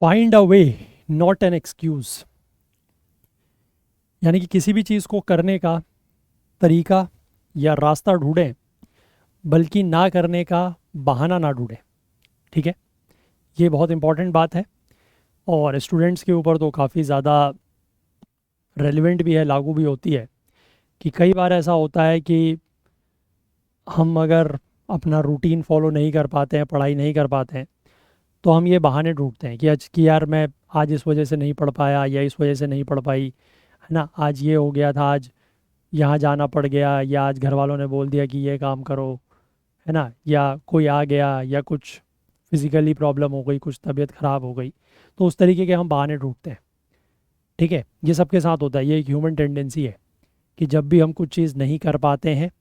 Find a way not an excuse. यानी कि किसी भी चीज़ को करने का तरीका या रास्ता ढूंढें, बल्कि ना करने का बहाना ना ढूंढें। ठीक है, ये बहुत इंपॉर्टेंट बात है और स्टूडेंट्स के ऊपर तो काफ़ी ज़्यादा रेलिवेंट भी है, लागू भी होती है कि कई बार ऐसा होता है कि हम अगर अपना रूटीन फॉलो नहीं कर पाते हैं, पढ़ाई नहीं कर पाते हैं, तो हम ये बहाने ढूंढते हैं कि आज कि यार मैं आज इस वजह से नहीं पढ़ पाया या इस वजह से नहीं पढ़ पाई, है ना, आज ये हो गया था, आज यहाँ जाना पड़ गया, या आज घर वालों ने बोल दिया कि ये काम करो, है ना, या कोई आ गया, या कुछ फिज़िकली प्रॉब्लम हो गई, कुछ तबीयत ख़राब हो गई। तो उस तरीके के हम बहाने ढूंढते हैं। ठीक है, ये सबके साथ होता है, ये एक ह्यूमन टेंडेंसी है कि जब भी हम कुछ चीज़ नहीं कर पाते हैं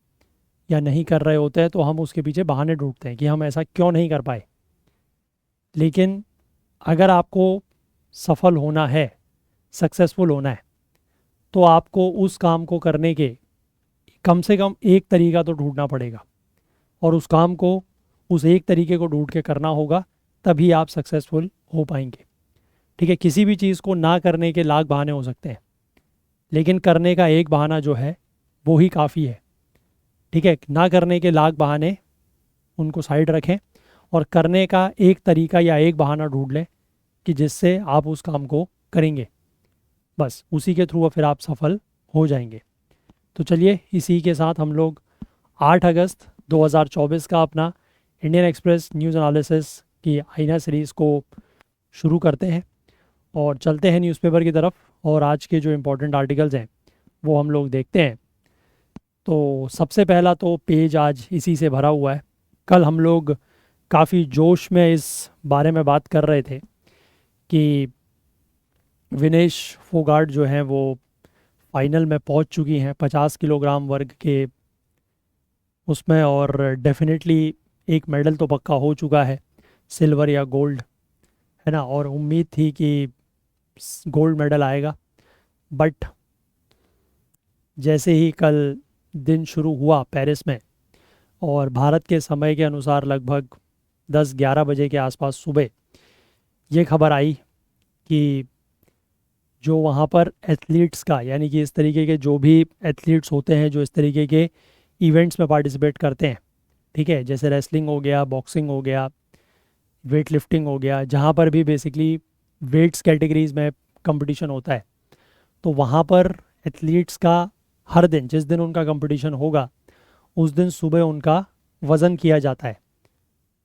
या नहीं कर रहे होते हैं तो हम उसके पीछे बहाने ढूंढते हैं कि हम ऐसा क्यों नहीं कर पाए। लेकिन अगर आपको सफल होना है, सक्सेसफुल होना है, तो आपको उस काम को करने के कम से कम एक तरीका तो ढूंढना पड़ेगा, और उस काम को उस एक तरीके को ढूंढ के करना होगा, तभी आप सक्सेसफुल हो पाएंगे। ठीक है, किसी भी चीज़ को ना करने के लाख बहाने हो सकते हैं, लेकिन करने का एक बहाना जो है वो ही काफ़ी है। ठीक है, ना करने के लाख बहाने, उनको साइड रखें और करने का एक तरीका या एक बहाना ढूंढ लें कि जिससे आप उस काम को करेंगे, बस उसी के थ्रू फिर आप सफल हो जाएंगे। तो चलिए, इसी के साथ हम लोग 8 अगस्त 2024 का अपना इंडियन एक्सप्रेस न्यूज़ एनालिसिस की आईना सीरीज़ को शुरू करते हैं और चलते हैं न्यूज़पेपर की तरफ, और आज के जो इम्पोर्टेंट आर्टिकल्स हैं वो हम लोग देखते हैं। तो सबसे पहला तो पेज आज इसी से भरा हुआ है। कल हम लोग काफ़ी जोश में इस बारे में बात कर रहे थे कि विनेश फोगाट जो हैं वो फाइनल में पहुंच चुकी हैं 50 किलोग्राम वर्ग के उसमें, और डेफिनेटली एक मेडल तो पक्का हो चुका है, सिल्वर या गोल्ड, है ना, और उम्मीद थी कि गोल्ड मेडल आएगा। बट जैसे ही कल दिन शुरू हुआ पेरिस में, और भारत के समय के अनुसार लगभग 10-11 बजे के आसपास सुबह ये खबर आई कि जो वहाँ पर एथलीट्स का, यानी कि इस तरीके के जो भी एथलीट्स होते हैं जो इस तरीके के इवेंट्स में पार्टिसिपेट करते हैं, ठीक है, जैसे रेसलिंग हो गया, बॉक्सिंग हो गया, वेट लिफ्टिंग हो गया, जहाँ पर भी बेसिकली वेट्स कैटेगरीज में कंपटीशन होता है, तो वहाँ पर एथलीट्स का हर दिन, जिस दिन उनका कंपटीशन होगा उस दिन सुबह उनका वज़न किया जाता है,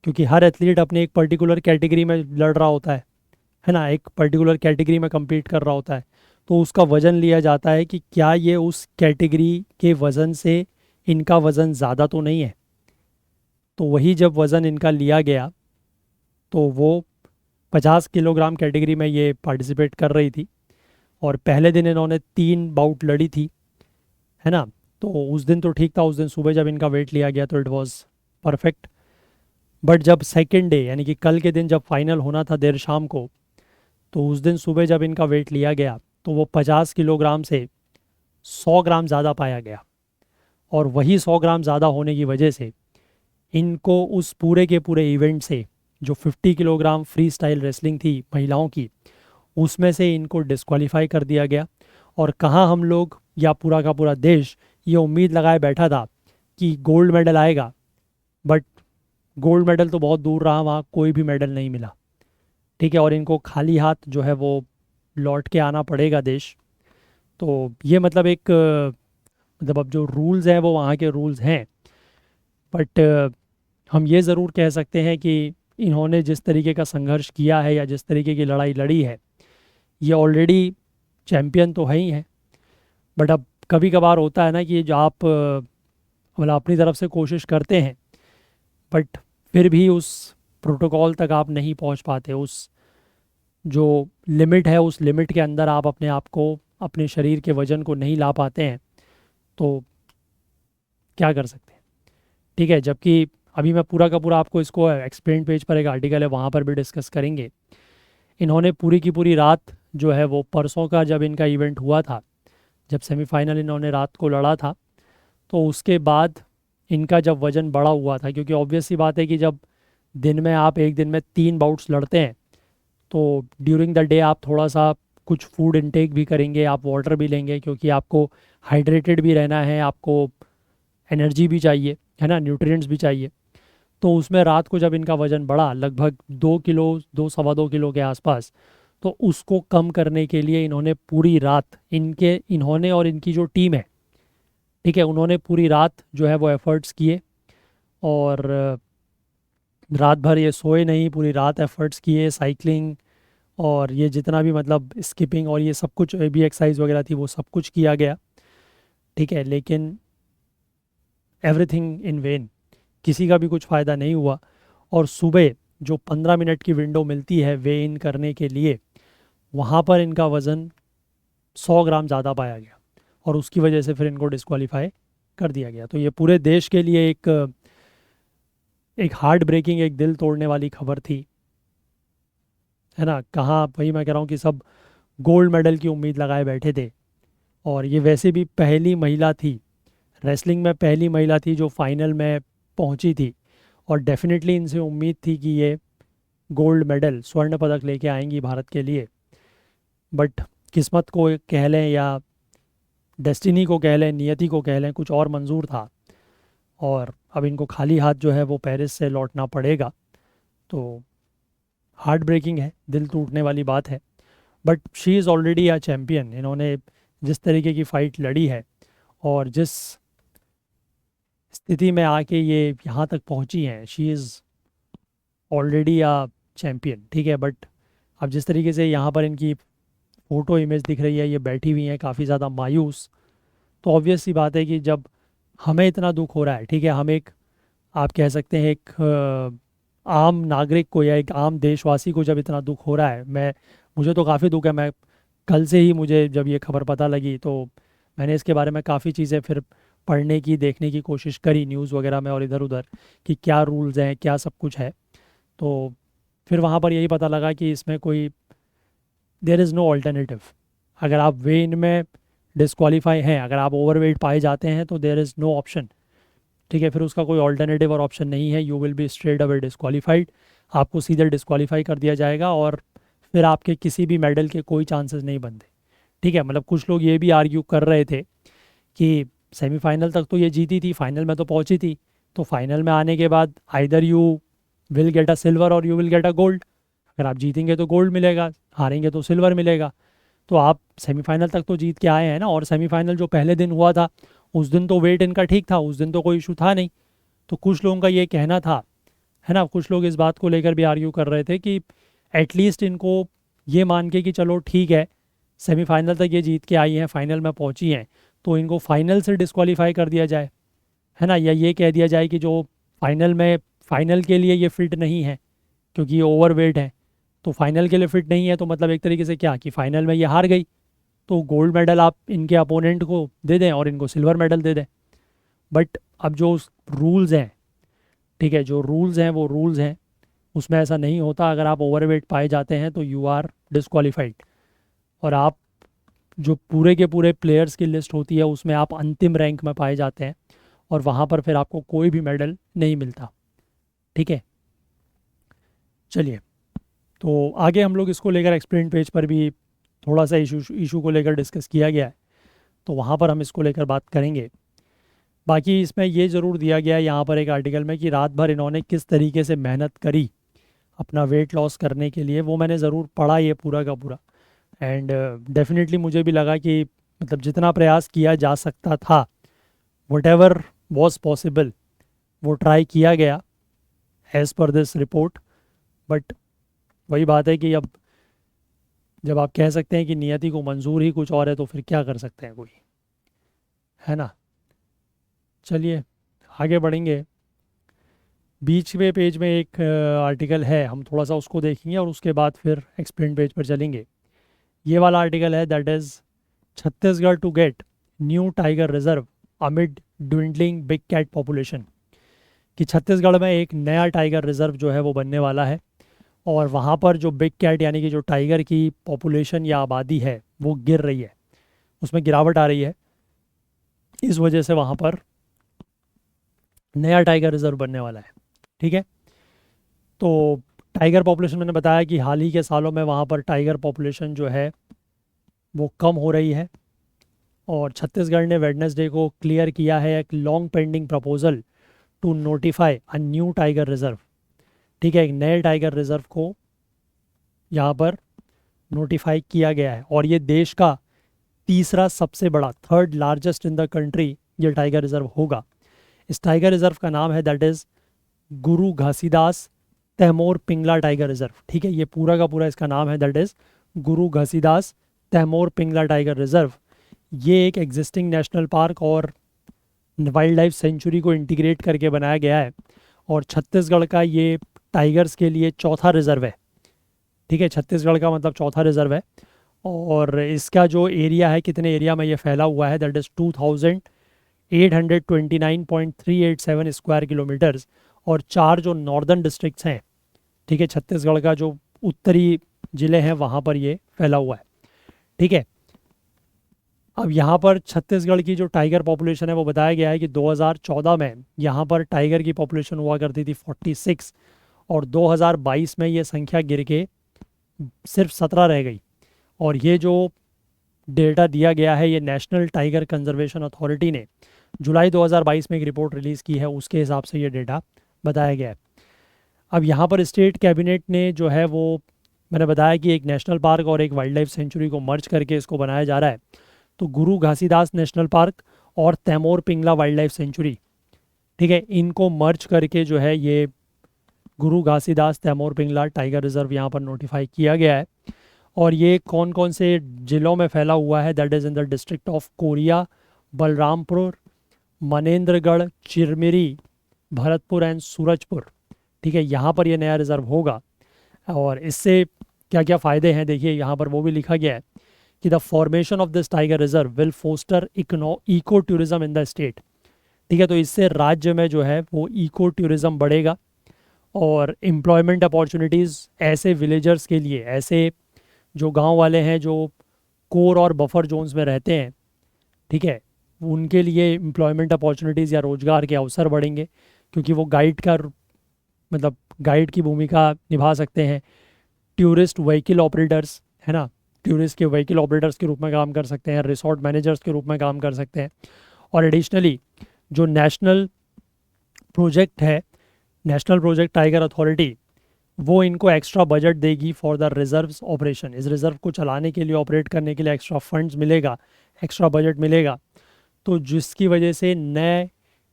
क्योंकि हर एथलीट अपने एक पर्टिकुलर कैटेगरी में लड़ रहा होता है ना, एक पर्टिकुलर कैटेगरी में compete कर रहा होता है। तो उसका वज़न लिया जाता है कि क्या ये उस कैटेगरी के वज़न से इनका वज़न ज़्यादा तो नहीं है। तो वही जब वज़न इनका लिया गया तो वो 50 किलोग्राम कैटेगरी में ये पार्टिसिपेट कर रही थी, और पहले दिन इन्होंने 3 बाउट लड़ी थी, है ना। तो उस दिन तो ठीक था, उस दिन सुबह जब इनका वेट लिया गया तो इट वाज परफेक्ट। बट जब सेकेंड डे, यानी कि कल के दिन जब फाइनल होना था देर शाम को, तो उस दिन सुबह जब इनका वेट लिया गया तो वो 50 किलोग्राम से 100 ग्राम ज़्यादा पाया गया, और वही 100 ग्राम ज़्यादा होने की वजह से इनको उस पूरे के पूरे इवेंट से, जो 50 किलोग्राम फ्री स्टाइल रेसलिंग थी महिलाओं की, उसमें से इनको डिस्क्वालीफाई कर दिया गया। और कहाँ हम लोग या पूरा का पूरा देश ये उम्मीद लगाए बैठा था कि गोल्ड मेडल आएगा, बट गोल्ड मेडल तो बहुत दूर रहा, वहाँ कोई भी मेडल नहीं मिला। ठीक है, और इनको खाली हाथ जो है वो लौट के आना पड़ेगा देश। तो ये मतलब एक मतलब अब जो रूल्स हैं वो वहाँ के रूल्स हैं, बट हम ये ज़रूर कह सकते हैं कि इन्होंने जिस तरीके का संघर्ष किया है या जिस तरीके की लड़ाई लड़ी है, ये ऑलरेडी चैम्पियन तो है ही है। बट अब कभी कभार होता है ना कि जो आप मतलब अपनी तरफ से कोशिश करते हैं, बट फिर भी उस प्रोटोकॉल तक आप नहीं पहुंच पाते, उस जो लिमिट है उस लिमिट के अंदर आप अपने आप को, अपने शरीर के वजन को नहीं ला पाते हैं, तो क्या कर सकते हैं। ठीक है, जबकि अभी मैं पूरा का पूरा आपको इसको एक्सप्लेन पेज पर एक आर्टिकल है वहाँ पर भी डिस्कस करेंगे। इन्होंने पूरी की पूरी रात जो है वो परसों का जब इनका इवेंट हुआ था, जब सेमीफाइनल इन्होंने रात को लड़ा था, तो उसके बाद इनका जब वज़न बढ़ा हुआ था, क्योंकि ऑब्वियस सी बात है कि जब दिन में आप एक दिन में 3 बाउट्स लड़ते हैं तो ड्यूरिंग द डे आप थोड़ा सा कुछ फूड इनटेक भी करेंगे, आप वाटर भी लेंगे, क्योंकि आपको हाइड्रेटेड भी रहना है, आपको एनर्जी भी चाहिए, है ना, न्यूट्रिएंट्स भी चाहिए। तो उसमें रात को जब इनका वज़न बढ़ा लगभग 2 किलो, 2 सवा 2 किलो के आसपास, तो उसको कम करने के लिए इन्होंने पूरी रात, इन्होंने और इनकी जो टीम है, ठीक है, उन्होंने पूरी रात जो है वो एफर्ट्स किए। और रात भर ये सोए नहीं, पूरी रात एफर्ट्स किए, साइकिलिंग और ये जितना भी मतलब स्किपिंग और ये सब कुछ भी एक्सरसाइज वगैरह थी वो सब कुछ किया गया, ठीक है, लेकिन एवरीथिंग इन वेन, किसी का भी कुछ फ़ायदा नहीं हुआ। और सुबह जो 15 मिनट की विंडो मिलती है वे इन करने के लिए, वहाँ पर इनका वज़न 100 ग्राम ज़्यादा पाया गया और उसकी वजह से फिर इनको डिस्क्वालीफाई कर दिया गया। तो ये पूरे देश के लिए एक एक हार्ट ब्रेकिंग, एक दिल तोड़ने वाली खबर थी, है ना। कहाँ, वही मैं कह रहा हूँ कि सब गोल्ड मेडल की उम्मीद लगाए बैठे थे, और ये वैसे भी पहली महिला थी, रेसलिंग में पहली महिला थी जो फाइनल में पहुंची थी, और डेफिनेटली इनसे उम्मीद थी कि ये गोल्ड मेडल, स्वर्ण पदक लेके आएंगी भारत के लिए। बट किस्मत को कह लें या डेस्टिनी को कह लें, नियति को कह लें, कुछ और मंजूर था, और अब इनको खाली हाथ जो है वो पेरिस से लौटना पड़ेगा। तो हार्ट ब्रेकिंग है, दिल टूटने वाली बात है, but she is already a champion. इन्होंने जिस तरीके की फ़ाइट लड़ी है और जिस स्थिति में आके ये यहाँ तक पहुँची हैं, she is already a champion, ठीक है। बट अब जिस तरीके से यहाँ पर इनकी फ़ोटो इमेज दिख रही है, ये बैठी हुई हैं काफ़ी ज़्यादा मायूस, तो ऑब्वियस सी बात है कि जब हमें इतना दुख हो रहा है, ठीक है, हम एक, आप कह सकते हैं एक आम नागरिक को या एक आम देशवासी को जब इतना दुख हो रहा है, मुझे तो काफ़ी दुख है। मैं कल से ही, मुझे जब ये खबर पता लगी तो मैंने इसके बारे में काफ़ी चीज़ें फिर पढ़ने की, देखने की कोशिश करी न्यूज़ वगैरह में और इधर उधर, कि क्या रूल्स हैं, क्या सब कुछ है। तो फिर वहाँ पर यही पता लगा कि इसमें कोई, देयर इज़ नो ऑल्टरनेटिव। अगर आप वेन में डिस्क्वालीफाई हैं, अगर आप ओवरवेट पाए जाते हैं, तो देयर इज़ नो ऑप्शन, ठीक है, फिर उसका कोई ऑल्टरनेटिव और ऑप्शन नहीं है। You will be straight away disqualified, आपको सीधे डिस्क्वालीफाई कर दिया जाएगा, और फिर आपके किसी भी मेडल के कोई चांसेस नहीं बनते, ठीक है। मतलब कुछ लोग ये भी आर्ग्यू कर रहे थे कि सेमीफाइनल तक तो ये जीती थी, फाइनल में तो पहुंची थी, तो फाइनल में आने के बाद either you will get a silver और you will get a gold. अगर आप जीतेंगे तो गोल्ड मिलेगा, हारेंगे तो सिल्वर मिलेगा। तो आप सेमीफाइनल तक तो जीत के आए हैं ना, और सेमीफाइनल जो पहले दिन हुआ था उस दिन तो वेट इनका ठीक था, उस दिन तो कोई इशू था नहीं। तो कुछ लोगों का ये कहना था, है ना, कुछ लोग इस बात को लेकर भी आर्ग्यू कर रहे थे कि एटलीस्ट इनको ये मान के कि चलो ठीक है, सेमीफाइनल तक ये जीत के आई हैं, फाइनल में पहुंची हैं, तो इनको फाइनल से डिस्क्वालीफाई कर दिया जाए, है ना, या ये कह दिया जाए कि जो फाइनल में, फाइनल के लिए ये फिट नहीं है क्योंकि ये ओवरवेट है, तो फाइनल के लिए फिट नहीं है, तो मतलब एक तरीके से क्या कि फाइनल में ये हार गई, तो गोल्ड मेडल आप इनके अपोनेंट को दे दें और इनको सिल्वर मेडल दे दें। बट अब जो रूल्स हैं, ठीक है, जो रूल्स हैं वो रूल्स हैं, उसमें ऐसा नहीं होता। अगर आप ओवरवेट पाए जाते हैं तो यू आर डिस्क्वालीफाइड, और आप, जो पूरे के पूरे प्लेयर्स की लिस्ट होती है उसमें आप अंतिम रैंक में पाए जाते हैं, और वहाँ पर फिर आपको कोई भी मेडल नहीं मिलता, ठीक है। चलिए, तो आगे हम लोग इसको लेकर एक्सप्लेन पेज पर भी थोड़ा सा इशू को लेकर डिस्कस किया गया है, तो वहाँ पर हम इसको लेकर बात करेंगे। बाकी इसमें ये ज़रूर दिया गया है यहाँ पर एक आर्टिकल में कि रात भर इन्होंने किस तरीके से मेहनत करी अपना वेट लॉस करने के लिए, वो मैंने ज़रूर पढ़ा ये पूरा का पूरा। एंड डेफिनेटली मुझे भी लगा कि मतलब जितना प्रयास किया जा सकता था, वट एवर वॉज पॉसिबल, वो ट्राई किया गया as per this report. But वही बात है कि अब जब आप कह सकते हैं कि नियति को मंजूर ही कुछ और है, तो फिर क्या कर सकते हैं कोई, है ना। चलिए आगे बढ़ेंगे। बीच में पेज में एक आर्टिकल है, हम थोड़ा सा उसको देखेंगे और उसके बाद फिर एक्सप्लेन पेज पर चलेंगे। ये वाला आर्टिकल है, that is Chhattisgarh to get new tiger reserve amid dwindling big cat population. कि छत्तीसगढ़ में एक नया टाइगर रिजर्व जो है वो बनने वाला है, और वहाँ पर जो बिग कैट यानी कि जो टाइगर की पॉपुलेशन या आबादी है वो गिर रही है, उसमें गिरावट आ रही है। इस वजह से वहाँ पर नया टाइगर रिजर्व बनने वाला है, ठीक है। तो टाइगर पॉपुलेशन मैंने बताया कि हाल ही के सालों में वहाँ पर टाइगर पॉपुलेशन जो है वो कम हो रही है, और छत्तीसगढ़ ने वेडनेसडे को क्लियर किया है एक long pending proposal to notify a new tiger reserve. ठीक है, एक नए टाइगर रिजर्व को यहाँ पर नोटिफाई किया गया है, और ये देश का तीसरा सबसे बड़ा, third largest in the country ये टाइगर रिजर्व होगा। इस टाइगर रिजर्व का नाम है that is Guru Ghasidas Tamor Pingla tiger reserve. ठीक है, ये पूरा का पूरा इसका नाम है that is Guru Ghasidas Tamor Pingla tiger reserve. ये एक एग्जिस्टिंग नेशनल पार्क और वाइल्ड लाइफ सेंचुरी को इंटीग्रेट करके बनाया गया है, और छत्तीसगढ़ का ये टाइगर्स के लिए चौथा रिजर्व है। ठीक है, छत्तीसगढ़ का मतलब चौथा रिजर्व है, और इसका जो एरिया है, कितने एरिया में ये फैला हुआ है दैट इज़ 2829.387 स्क्वायर किलोमीटर्स, और 4 जो नॉर्दर्न डिस्ट्रिक्ट्स हैं, ठीक है, छत्तीसगढ़ का जो उत्तरी ज़िले हैं वहाँ पर ये फैला हुआ है। ठीक है, अब यहाँ पर छत्तीसगढ़ की जो टाइगर पॉपुलेशन है वो बताया गया है कि 2014 में यहाँ पर टाइगर की पॉपुलेशन हुआ करती थी 46, और 2022 में ये संख्या गिर के सिर्फ 17 रह गई। और ये जो डेटा दिया गया है ये नेशनल टाइगर कंजर्वेशन अथॉरिटी ने जुलाई 2022 में एक रिपोर्ट रिलीज़ की है, उसके हिसाब से ये डेटा बताया गया है। अब यहाँ पर स्टेट कैबिनेट ने जो है वो, मैंने बताया कि एक नेशनल पार्क और एक वाइल्ड लाइफ सेंचुरी को मर्ज करके इसको बनाया जा रहा है। तो गुरु घासीदास नेशनल पार्क और Tamor Pingla wildlife sanctuary, ठीक है, इनको मर्ज करके जो है ये गुरु घासीदास तैमूर पिंगला टाइगर रिजर्व यहाँ पर नोटिफाई किया गया है। और ये कौन कौन से ज़िलों में फैला हुआ है that is in the district of Korea, Balrampur, Manendragarh, Chirmiri, Bharatpur and Surajpur. ठीक है, यहाँ पर ये नया रिज़र्व होगा। और इससे क्या क्या फ़ायदे हैं देखिए, यहाँ पर वो भी लिखा गया है कि the formation of this tiger reserve will foster eco tourism in the state. ठीक है, तो इससे राज्य में जो है वो इको टूरिज़्म बढ़ेगा, और एम्प्लॉयमेंट अपॉर्चुनिटीज़ ऐसे विलेजर्स के लिए, ऐसे जो गांव वाले हैं जो कोर और बफर जोन्स में रहते हैं, ठीक है, उनके लिए एम्प्लॉयमेंट अपॉर्चुनिटीज़ या रोज़गार के अवसर बढ़ेंगे, क्योंकि वो गाइड का मतलब गाइड की भूमिका निभा सकते हैं। टूरिस्ट व्हीकल ऑपरेटर्स, है ना, टूरिस्ट के व्हीकल ऑपरेटर्स के रूप में काम कर सकते हैं, रिसोर्ट मैनेजर्स के रूप में काम कर सकते हैं। और एडिशनली जो नेशनल प्रोजेक्ट है, नेशनल प्रोजेक्ट टाइगर अथॉरिटी, वो इनको एक्स्ट्रा बजट देगी फॉर द रिजर्व्स ऑपरेशन। इस रिज़र्व को चलाने के लिए, ऑपरेट करने के लिए एक्स्ट्रा फंड्स मिलेगा, एक्स्ट्रा बजट मिलेगा, तो जिसकी वजह से नए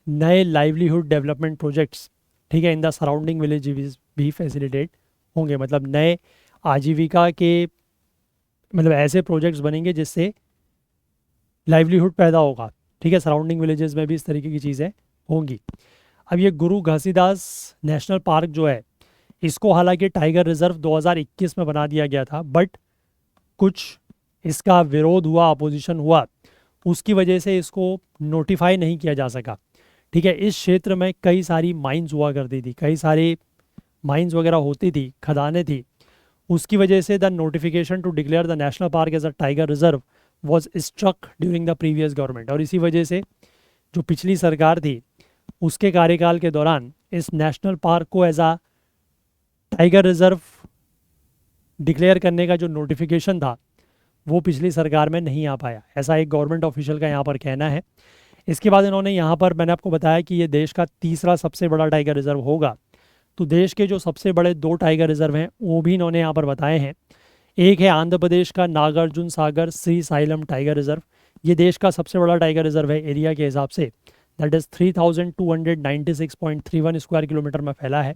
नए लाइवलीहुड डेवलपमेंट प्रोजेक्ट्स, ठीक है, इन द सराउंडिंग विलेज भी फैसिलिटेट होंगे। मतलब नए आजीविका के मतलब ऐसे प्रोजेक्ट्स बनेंगे जिससे लाइवलीहुड पैदा होगा। ठीक है, सराउंडिंग विलेजेस में भी इस तरीके की चीज़ें होंगी। अब ये गुरु घासीदास नेशनल पार्क जो है, इसको हालांकि टाइगर रिजर्व 2021 में बना दिया गया था, बट कुछ इसका विरोध हुआ, अपोजिशन हुआ, उसकी वजह से इसको नोटिफाई नहीं किया जा सका। ठीक है, इस क्षेत्र में कई सारी माइंस हुआ करती थी, कई सारी माइंस वगैरह होती थी, खदानें थी, उसकी वजह से the notification to declare the national park as a tiger reserve was struck during the previous government. और इसी वजह से जो पिछली सरकार थी उसके कार्यकाल के दौरान इस नेशनल पार्क को as a tiger reserve declare करने का जो नोटिफिकेशन था वो पिछली सरकार में नहीं आ पाया, ऐसा एक गवर्नमेंट ऑफिशियल का यहाँ पर कहना है। इसके बाद इन्होंने यहाँ पर, मैंने आपको बताया कि ये देश का तीसरा सबसे बड़ा टाइगर रिजर्व होगा, तो देश के जो सबसे बड़े 2 टाइगर रिजर्व हैं वो भी इन्होंने यहाँ पर बताए हैं। एक है आंध्र प्रदेश का Nagarjuna Sagar Srisailam tiger reserve, ये देश का सबसे बड़ा टाइगर रिजर्व है एरिया के हिसाब से, दैट इज़ 3296.31 स्क्वायर किलोमीटर में फैला है।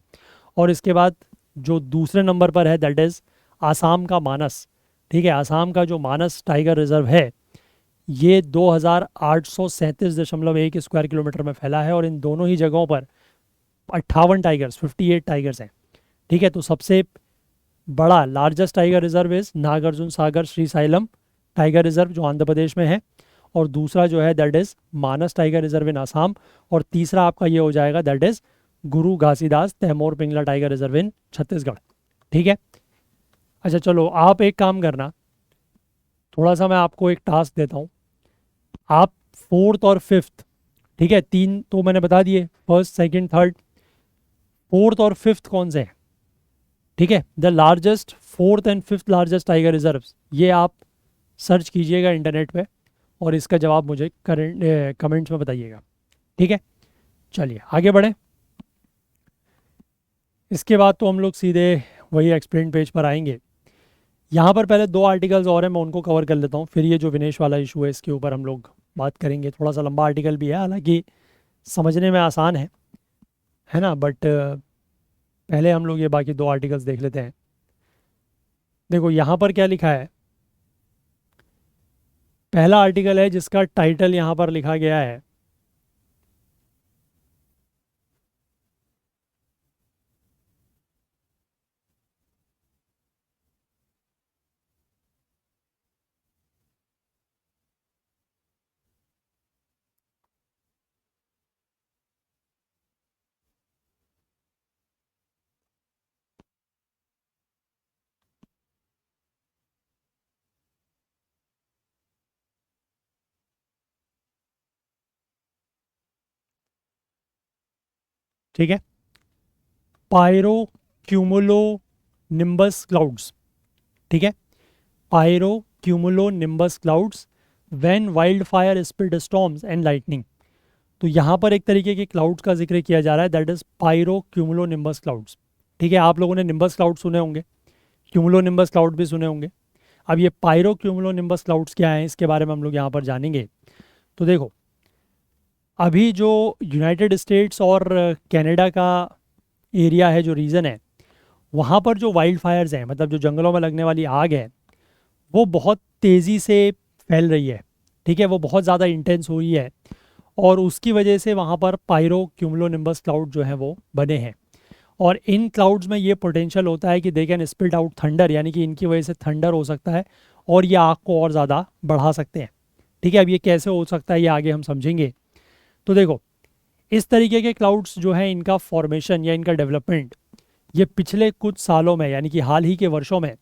और इसके बाद जो दूसरे नंबर पर है दैट इज़ आसाम का मानस। ठीक है, आसाम का जो मानस टाइगर रिजर्व है ये 2837.1 स्क्वायर किलोमीटर में फैला है, और इन दोनों ही जगहों पर 58 टाइगर्स हैं। ठीक है, तो सबसे बड़ा largest tiger reserve is Nagarjuna Sagar Srisailam tiger reserve जो आंध्र प्रदेश में है, और दूसरा जो है that is Manas tiger reserve in Assam, और तीसरा आपका ये हो जाएगा that is Guru Ghasidas Tamor Pingla tiger reserve in Chhattisgarh. ठीक है, अच्छा चलो आप एक काम करना, थोड़ा सा मैं आपको एक टास्क देता हूँ, आप 4th और 5th, ठीक है, 3 तो मैंने बता दिए, 1st 2nd 3rd, 4th और 5th कौन से हैं? ठीक है, the largest fourth and fifth largest tiger reserves, ये आप सर्च कीजिएगा इंटरनेट पे और इसका जवाब मुझे कमेंट्स में बताइएगा। ठीक है, चलिए आगे बढ़ें। इसके बाद तो हम लोग सीधे वही एक्सप्लेन पेज पर आएंगे। यहाँ पर पहले दो आर्टिकल्स और हैं, मैं उनको कवर कर लेता हूँ, फिर ये जो विनेश वाला इशू है इसके ऊपर हम लोग बात करेंगे। थोड़ा सा लंबा आर्टिकल भी है, हालांकि समझने में आसान है ना, बट पहले हम लोग ये बाकी दो आर्टिकल्स देख लेते हैं। देखो यहाँ पर क्या लिखा है। पहला आर्टिकल है जिसका टाइटल यहाँ पर लिखा गया है ठीक है, पायरो क्यूमुलो निम्बस क्लाउड्स। ठीक है, pyrocumulonimbus clouds when wildfire split storms and lightning. तो यहाँ पर एक तरीके के क्लाउड्स का जिक्र किया जा रहा है, that is pyrocumulonimbus clouds. ठीक है, आप लोगों ने निम्बस क्लाउड सुने होंगे, क्यूमुलो निम्बस क्लाउड भी सुने होंगे। अब ये पायरो क्यूमुलो निम्बस क्लाउड्स क्या हैं, इसके बारे में हम लोग यहाँ पर जानेंगे। तो देखो, अभी जो यूनाइटेड स्टेट्स और कनाडा का एरिया है, जो रीजन है, वहाँ पर जो वाइल्ड फायर्स हैं, मतलब जो जंगलों में लगने वाली आग है, वो बहुत तेज़ी से फैल रही है। ठीक है, वो बहुत ज़्यादा इंटेंस हो रही है और उसकी वजह से वहाँ पर पायरो क्यूमुलोनिम्बस क्लाउड जो है वो बने हैं। और इन क्लाउड्स में ये पोटेंशियल होता है कि they can spit out thunder, यानी कि इनकी वजह से थंडर हो सकता है और ये आग को और ज़्यादा बढ़ा सकते हैं। ठीक है, अब ये कैसे हो सकता है ये आगे हम समझेंगे। तो देखो, इस तरीके के क्लाउड्स जो हैं, इनका फॉर्मेशन या इनका डेवलपमेंट ये पिछले कुछ सालों में, यानी कि हाल ही के वर्षों में,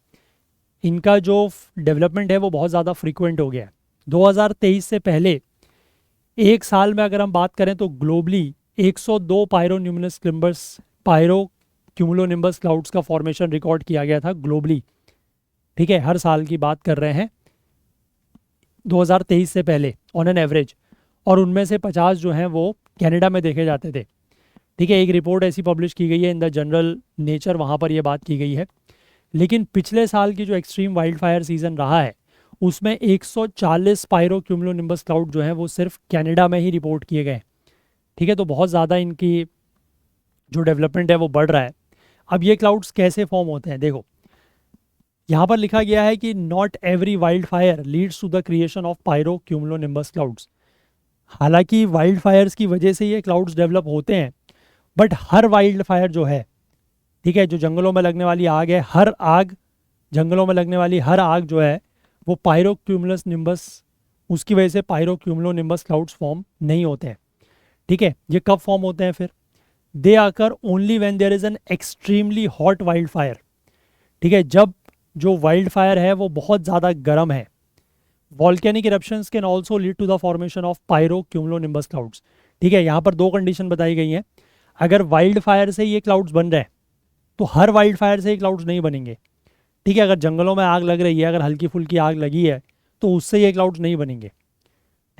इनका जो डेवलपमेंट है वो बहुत ज़्यादा फ्रीक्वेंट हो गया है। 2023 से पहले एक साल में अगर हम बात करें तो ग्लोबली 102 पायरो क्यूमुलोनिम्बस क्लाउड्स का फॉर्मेशन रिकॉर्ड किया गया था ग्लोबली। ठीक है, हर साल की बात कर रहे हैं 2023 से पहले ऑन एन एवरेज, और उनमें से 50 जो हैं वो कनाडा में देखे जाते थे। ठीक है, एक रिपोर्ट ऐसी पब्लिश की गई है इन द जनरल नेचर, वहाँ पर यह बात की गई है। लेकिन पिछले साल की जो एक्सट्रीम वाइल्ड फायर सीज़न रहा है, उसमें 140 पायरो क्यूमुलोनिम्बस क्लाउड जो हैं वो सिर्फ कनाडा में ही रिपोर्ट किए गए। ठीक है, तो बहुत ज़्यादा इनकी जो डेवलपमेंट है वो बढ़ रहा है। अब ये क्लाउड्स कैसे फॉर्म होते हैं, देखो यहाँ पर लिखा गया है कि not every wildfire leads to the creation of pyrocumulonimbus clouds. हालांकि वाइल्ड फायर्स की वजह से ये क्लाउड्स डेवलप होते हैं, बट हर वाइल्ड फायर जो है, ठीक है, जो जंगलों में लगने वाली आग है, हर आग, जंगलों में लगने वाली हर आग जो है वो पायरो क्यूमुलस निम्बस, उसकी वजह से pyrocumulonimbus clouds form नहीं होते हैं। ठीक है, ये कब फॉर्म होते हैं फिर? They occur only when there is an extremely hot wildfire. ठीक है, जब जो वाइल्ड फायर है वो बहुत ज़्यादा गर्म है। Volcanic eruptions can also lead to the formation of pyrocumulonimbus clouds. ठीक है, यहाँ पर दो कंडीशन बताई गई हैं। अगर वाइल्ड फायर से ये क्लाउड्स बन रहे हैं तो हर वाइल्ड फायर से ये क्लाउड्स नहीं बनेंगे। ठीक है, अगर जंगलों में आग लग रही है, अगर हल्की फुल्की आग लगी है, तो उससे ये क्लाउड्स नहीं बनेंगे।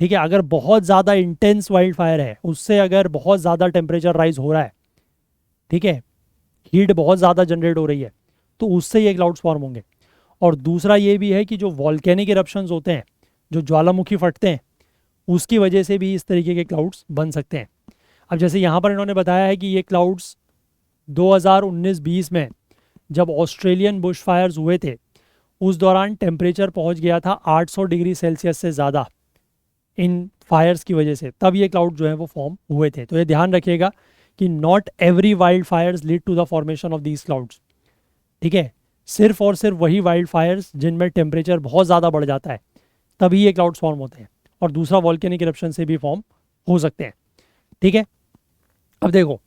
ठीक है, अगर बहुत ज़्यादा इंटेंस वाइल्ड फायर है, उससे अगर बहुत ज़्यादा टेम्परेचर राइज हो रहा है, ठीक है, हीट बहुत ज़्यादा जनरेट हो रही है, तो उससे ये क्लाउड्स फॉर्म होंगे। और दूसरा ये भी है कि जो वॉल्केनिक इरप्शंस होते हैं, जो ज्वालामुखी फटते हैं, उसकी वजह से भी इस तरीके के क्लाउड्स बन सकते हैं। अब जैसे यहाँ पर इन्होंने बताया है कि ये क्लाउड्स 2019-20 में जब ऑस्ट्रेलियन बुश फायर्स हुए थे, उस दौरान टेम्परेचर पहुँच गया था 800 डिग्री सेल्सियस से ज़्यादा इन फायर्स की वजह से, तब ये क्लाउड जो है वो फॉर्म हुए थे। तो ये ध्यान रखिएगा कि not every wildfires lead to the formation of these clouds. ठीक है, सिर्फ और सिर्फ वही वाइल्ड फायर्स जिनमें टेम्परेचर बहुत ज़्यादा बढ़ जाता है, तभी ये क्लाउड्स फॉर्म होते हैं। और दूसरा, वॉल्केनिक इरप्शन से भी फॉर्म हो सकते हैं। ठीक है, अब देखो,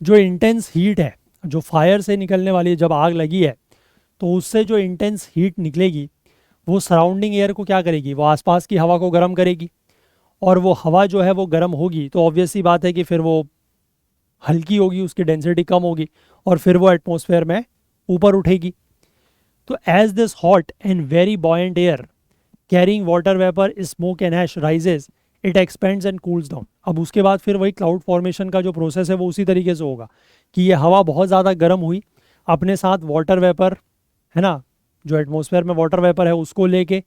जो इंटेंस हीट है, जो फायर से निकलने वाली, जब आग लगी है तो उससे जो इंटेंस हीट निकलेगी वो सराउंडिंग एयर को क्या करेगी, वो आसपास की हवा को गर्म करेगी। और वो हवा जो है वो गर्म होगी तो ऑब्वियस सी बात है कि फिर वो हल्की होगी, उसकी डेंसिटी कम होगी और फिर वो एटमॉस्फेयर में ऊपर उठेगी। तो as this hot and very buoyant air carrying water vapour smoke and ash rises it expands and cools down. अब उसके बाद फिर वही क्लाउड फॉर्मेशन का जो प्रोसेस है वो उसी तरीके से होगा कि ये हवा बहुत ज़्यादा गर्म हुई, अपने साथ वाटर वेपर, है ना, जो एटमॉस्फेयर में वाटर वेपर है उसको लेके,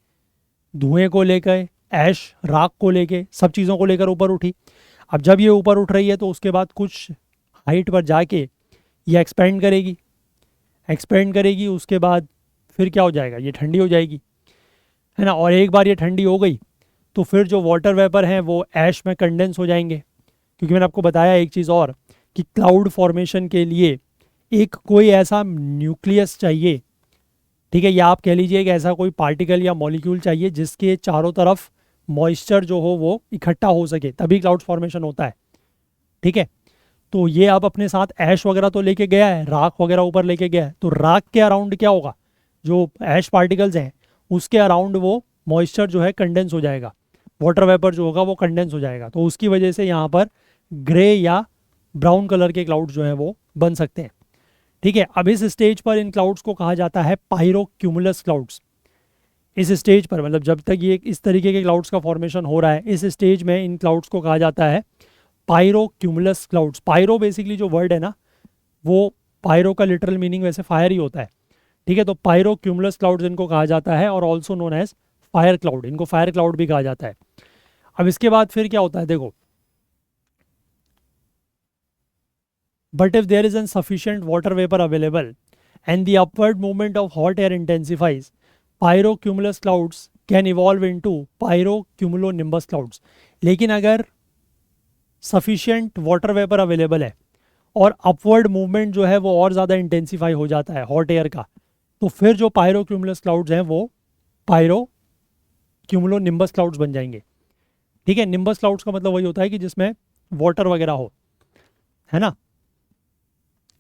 धुएं को लेकर, ऐश राख को लेके, सब चीज़ों को लेकर ऊपर उठी। अब जब ये ऊपर उठ रही है तो उसके बाद कुछ हाइट पर जाके ये एक्सपेंड करेगी, उसके बाद फिर क्या हो जाएगा, ये ठंडी हो जाएगी, है ना। और एक बार ये ठंडी हो गई तो फिर जो वाटर वेपर हैं वो ऐश में कंडेंस हो जाएंगे, क्योंकि मैंने आपको बताया एक चीज़ और कि क्लाउड फॉर्मेशन के लिए एक कोई ऐसा न्यूक्लियस चाहिए, ठीक है, या आप कह लीजिए एक ऐसा कोई पार्टिकल या मॉलिक्यूल चाहिए जिसके चारों तरफ मॉइस्चर जो हो वो इकट्ठा हो सके, तभी क्लाउड फॉर्मेशन होता है, ठीक है। तो ये अब अपने साथ ऐश वगैरह तो लेके गया है, राख वगैरह ऊपर लेके गया है, तो राख के अराउंड क्या होगा, जो ऐश पार्टिकल्स हैं उसके अराउंड वो मॉइस्चर जो है कंडेंस हो जाएगा, वाटर वेपर जो होगा वो कंडेंस हो जाएगा। तो उसकी वजह से यहाँ पर ग्रे या ब्राउन कलर के क्लाउड्स जो हैं वो बन सकते हैं, ठीक है। अब इस स्टेज पर इन क्लाउड्स को कहा जाता है पायरोक्यूमुलस क्लाउड्स। इस स्टेज पर मतलब जब तक ये इस तरीके के क्लाउड्स का फॉर्मेशन हो रहा है, इस स्टेज में इन क्लाउड्स को कहा जाता है पायरोक्यूमुलस क्लाउड्स। पायरो बेसिकली जो वर्ड है ना, वो पायरो का लिटरल मीनिंग वैसे फायर ही होता है, ठीक है। तो पायरोक्यूमुलस क्लाउड्स इनको कहा जाता है, और also known as fire cloud, इनको फायर क्लाउड भी कहा जाता है। अब इसके बाद फिर क्या होता है देखो, but if there is an sufficient water vapour available and the upward movement of hot air intensifies, pyrocumulus clouds can evolve into pyrocumulonimbus clouds. लेकिन अगर सफिशिएंट वाटर वेपर अवेलेबल है और अपवर्ड मूवमेंट जो है वो और ज़्यादा इंटेंसिफाई हो जाता है हॉट एयर का, तो फिर जो पायरोक्यूमुलस क्लाउड्स हैं वो पायरोक्यूमुलोनिम्बस क्लाउड्स बन जाएंगे, ठीक है। निम्बस क्लाउड्स का मतलब वही होता है कि जिसमें वाटर वगैरह हो, है ना।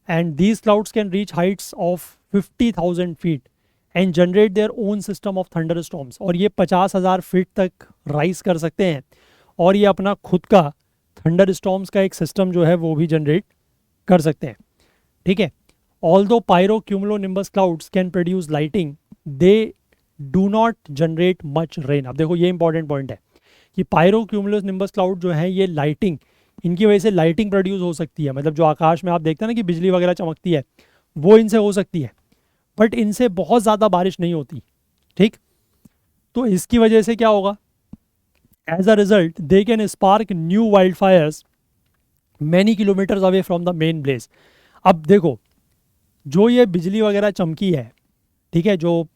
And these clouds can reach Heights of 50,000 feet and generate their own system of thunder storms. और ये 50,000 फीट तक राइज कर सकते हैं और ये अपना खुद का थंडर स्टॉर्म्स का एक सिस्टम जो है वो भी जनरेट कर सकते हैं, ठीक है। Although pyrocumulonimbus clouds can produce lightning, they do not generate much rain. अब देखो ये इंपॉर्टेंट पॉइंट है कि पायरोक्यूमुलोनिम्बस क्लाउड जो है ये लाइटिंग, इनकी वजह से लाइटिंग प्रोड्यूस हो सकती है, मतलब जो आकाश में आप देखते हैं ना कि बिजली वगैरह चमकती है, वो इनसे हो सकती है, बट इनसे बहुत ज़्यादा बारिश नहीं होती, ठीक। तो इसकी वजह से क्या होगा, as a result they can spark new wildfires many kilometres away from the main blaze. अब देखो जो ये बिजली वगैरह चमकी है, ठीक है, जो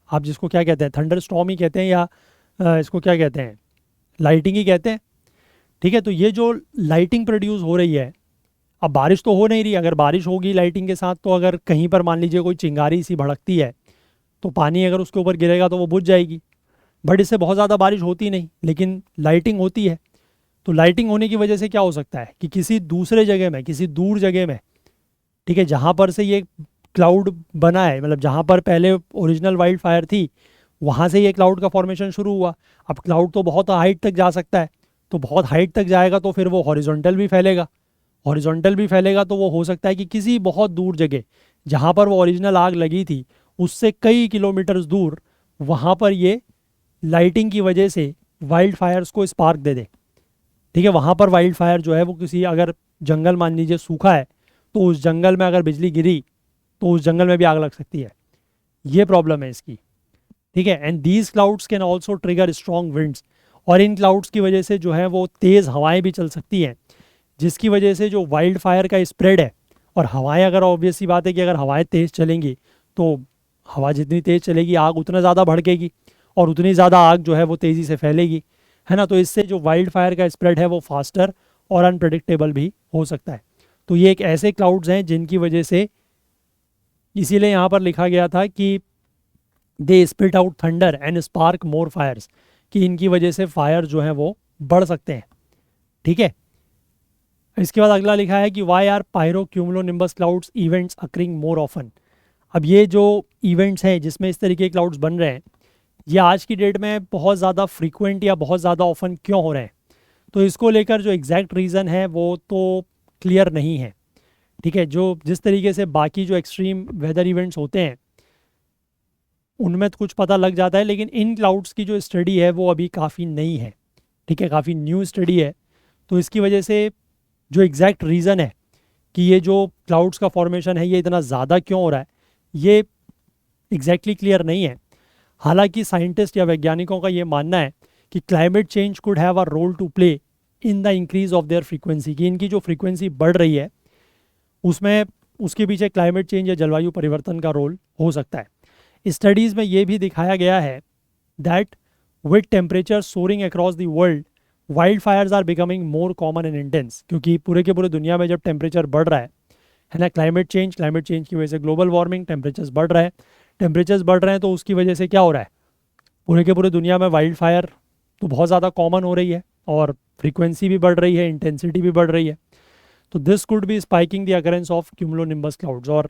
आप जिसको क्या कहते हैं थंडर स्टॉर्म ही कहते हैं, या इसको क्या कहते हैं लाइटिंग ही कहते हैं, ठीक है। तो ये जो लाइटिंग प्रोड्यूस हो रही है, अब बारिश तो हो नहीं रही, अगर बारिश होगी लाइटिंग के साथ तो अगर कहीं पर मान लीजिए कोई चिंगारी सी भड़कती है तो पानी अगर उसके ऊपर गिरेगा तो वो बुझ जाएगी, बट इससे बहुत ज़्यादा बारिश होती नहीं, लेकिन लाइटिंग होती है। तो लाइटिंग होने की वजह से क्या हो सकता है कि किसी दूसरे जगह में, किसी दूर जगह में, ठीक है, जहाँ पर से ये क्लाउड बना है, मतलब जहाँ पर पहले ओरिजिनल वाइल्ड फायर थी वहाँ से ये क्लाउड का फॉर्मेशन शुरू हुआ। अब क्लाउड तो बहुत हाइट तक जा सकता है, तो बहुत हाइट तक जाएगा तो फिर वो हॉरिजॉन्टल भी फैलेगा, हॉरिजॉन्टल भी फैलेगा तो वो हो सकता है कि किसी बहुत दूर जगह जहाँ पर वो ओरिजिनल आग लगी थी उससे कई किलोमीटर्स दूर वहाँ पर ये लाइटिंग की वजह से वाइल्ड फायर्स को स्पार्क दे दे, ठीक है। वहाँ पर वाइल्ड फायर जो है वो किसी, अगर जंगल मान लीजिए सूखा है तो उस जंगल में अगर बिजली गिरी तो उस जंगल में भी आग लग सकती है, ये प्रॉब्लम है इसकी, ठीक है। And these clouds can also trigger strong winds, और इन क्लाउड्स की वजह से जो है वो तेज़ हवाएं भी चल सकती हैं, जिसकी वजह से जो वाइल्ड फायर का स्प्रेड है, और हवाएं अगर ऑब्वियस सी बात है कि अगर हवाएं तेज़ चलेंगी तो हवा जितनी तेज़ चलेगी आग उतना ज़्यादा भड़केगी और उतनी ज़्यादा आग जो है वो तेज़ी से फैलेगी, है ना। तो इससे जो वाइल्ड फायर का स्प्रेड है वो फास्टर और अनप्रडिक्टेबल भी हो सकता है। तो ये एक ऐसे क्लाउड्स हैं जिनकी वजह से, इसीलिए यहाँ पर लिखा गया था कि they spit out thunder and spark more fires, कि इनकी वजह से फायर जो है वो बढ़ सकते हैं, ठीक है। इसके बाद अगला लिखा है कि why are pyrocumulonimbus clouds events occurring more often. अब ये जो इवेंट्स हैं जिसमें इस तरीके के क्लाउड्स बन रहे हैं, ये आज की डेट में बहुत ज़्यादा फ्रीक्वेंट या बहुत ज़्यादा ऑफन क्यों हो रहे हैं, तो इसको लेकर जो एग्जैक्ट रीज़न है वो तो क्लियर नहीं है, ठीक है, जो जिस तरीके से बाकी जो एक्सट्रीम वेदर इवेंट्स होते हैं उनमें तो कुछ पता लग जाता है, लेकिन इन क्लाउड्स की जो स्टडी है वो अभी काफ़ी नई है। ठीक है, काफ़ी न्यू स्टडी है। तो इसकी वजह से जो एग्जैक्ट रीज़न है कि ये जो क्लाउड्स का फॉर्मेशन है ये इतना ज़्यादा क्यों हो रहा है, ये एग्जैक्टली क्लियर नहीं है। हालांकि साइंटिस्ट या वैज्ञानिकों का ये मानना है कि climate change could have a role to play in the increase of their frequency, कि इनकी जो फ्रीक्वेंसी बढ़ रही है उसमें उसके पीछे क्लाइमेट चेंज या जलवायु परिवर्तन का रोल हो सकता है। स्टडीज़ में ये भी दिखाया गया है that with temperature soaring across the world wildfires are becoming more common and intense, क्योंकि पूरे के पूरे दुनिया में जब टेम्परेचर बढ़ रहा है ना, क्लाइमेट चेंज की वजह से ग्लोबल वार्मिंग, टेम्परेचर्स बढ़ रहे हैं, टेम्परेचर्स बढ़ रहे हैं तो उसकी वजह से क्या हो रहा है, पूरे के पूरे दुनिया में वाइल्ड फायर तो बहुत ज़्यादा कॉमन हो रही है और फ्रीक्वेंसी भी बढ़ रही है, इंटेंसिटी भी बढ़ रही है। तो this could be spiking the occurrence of cumulonimbus clouds, और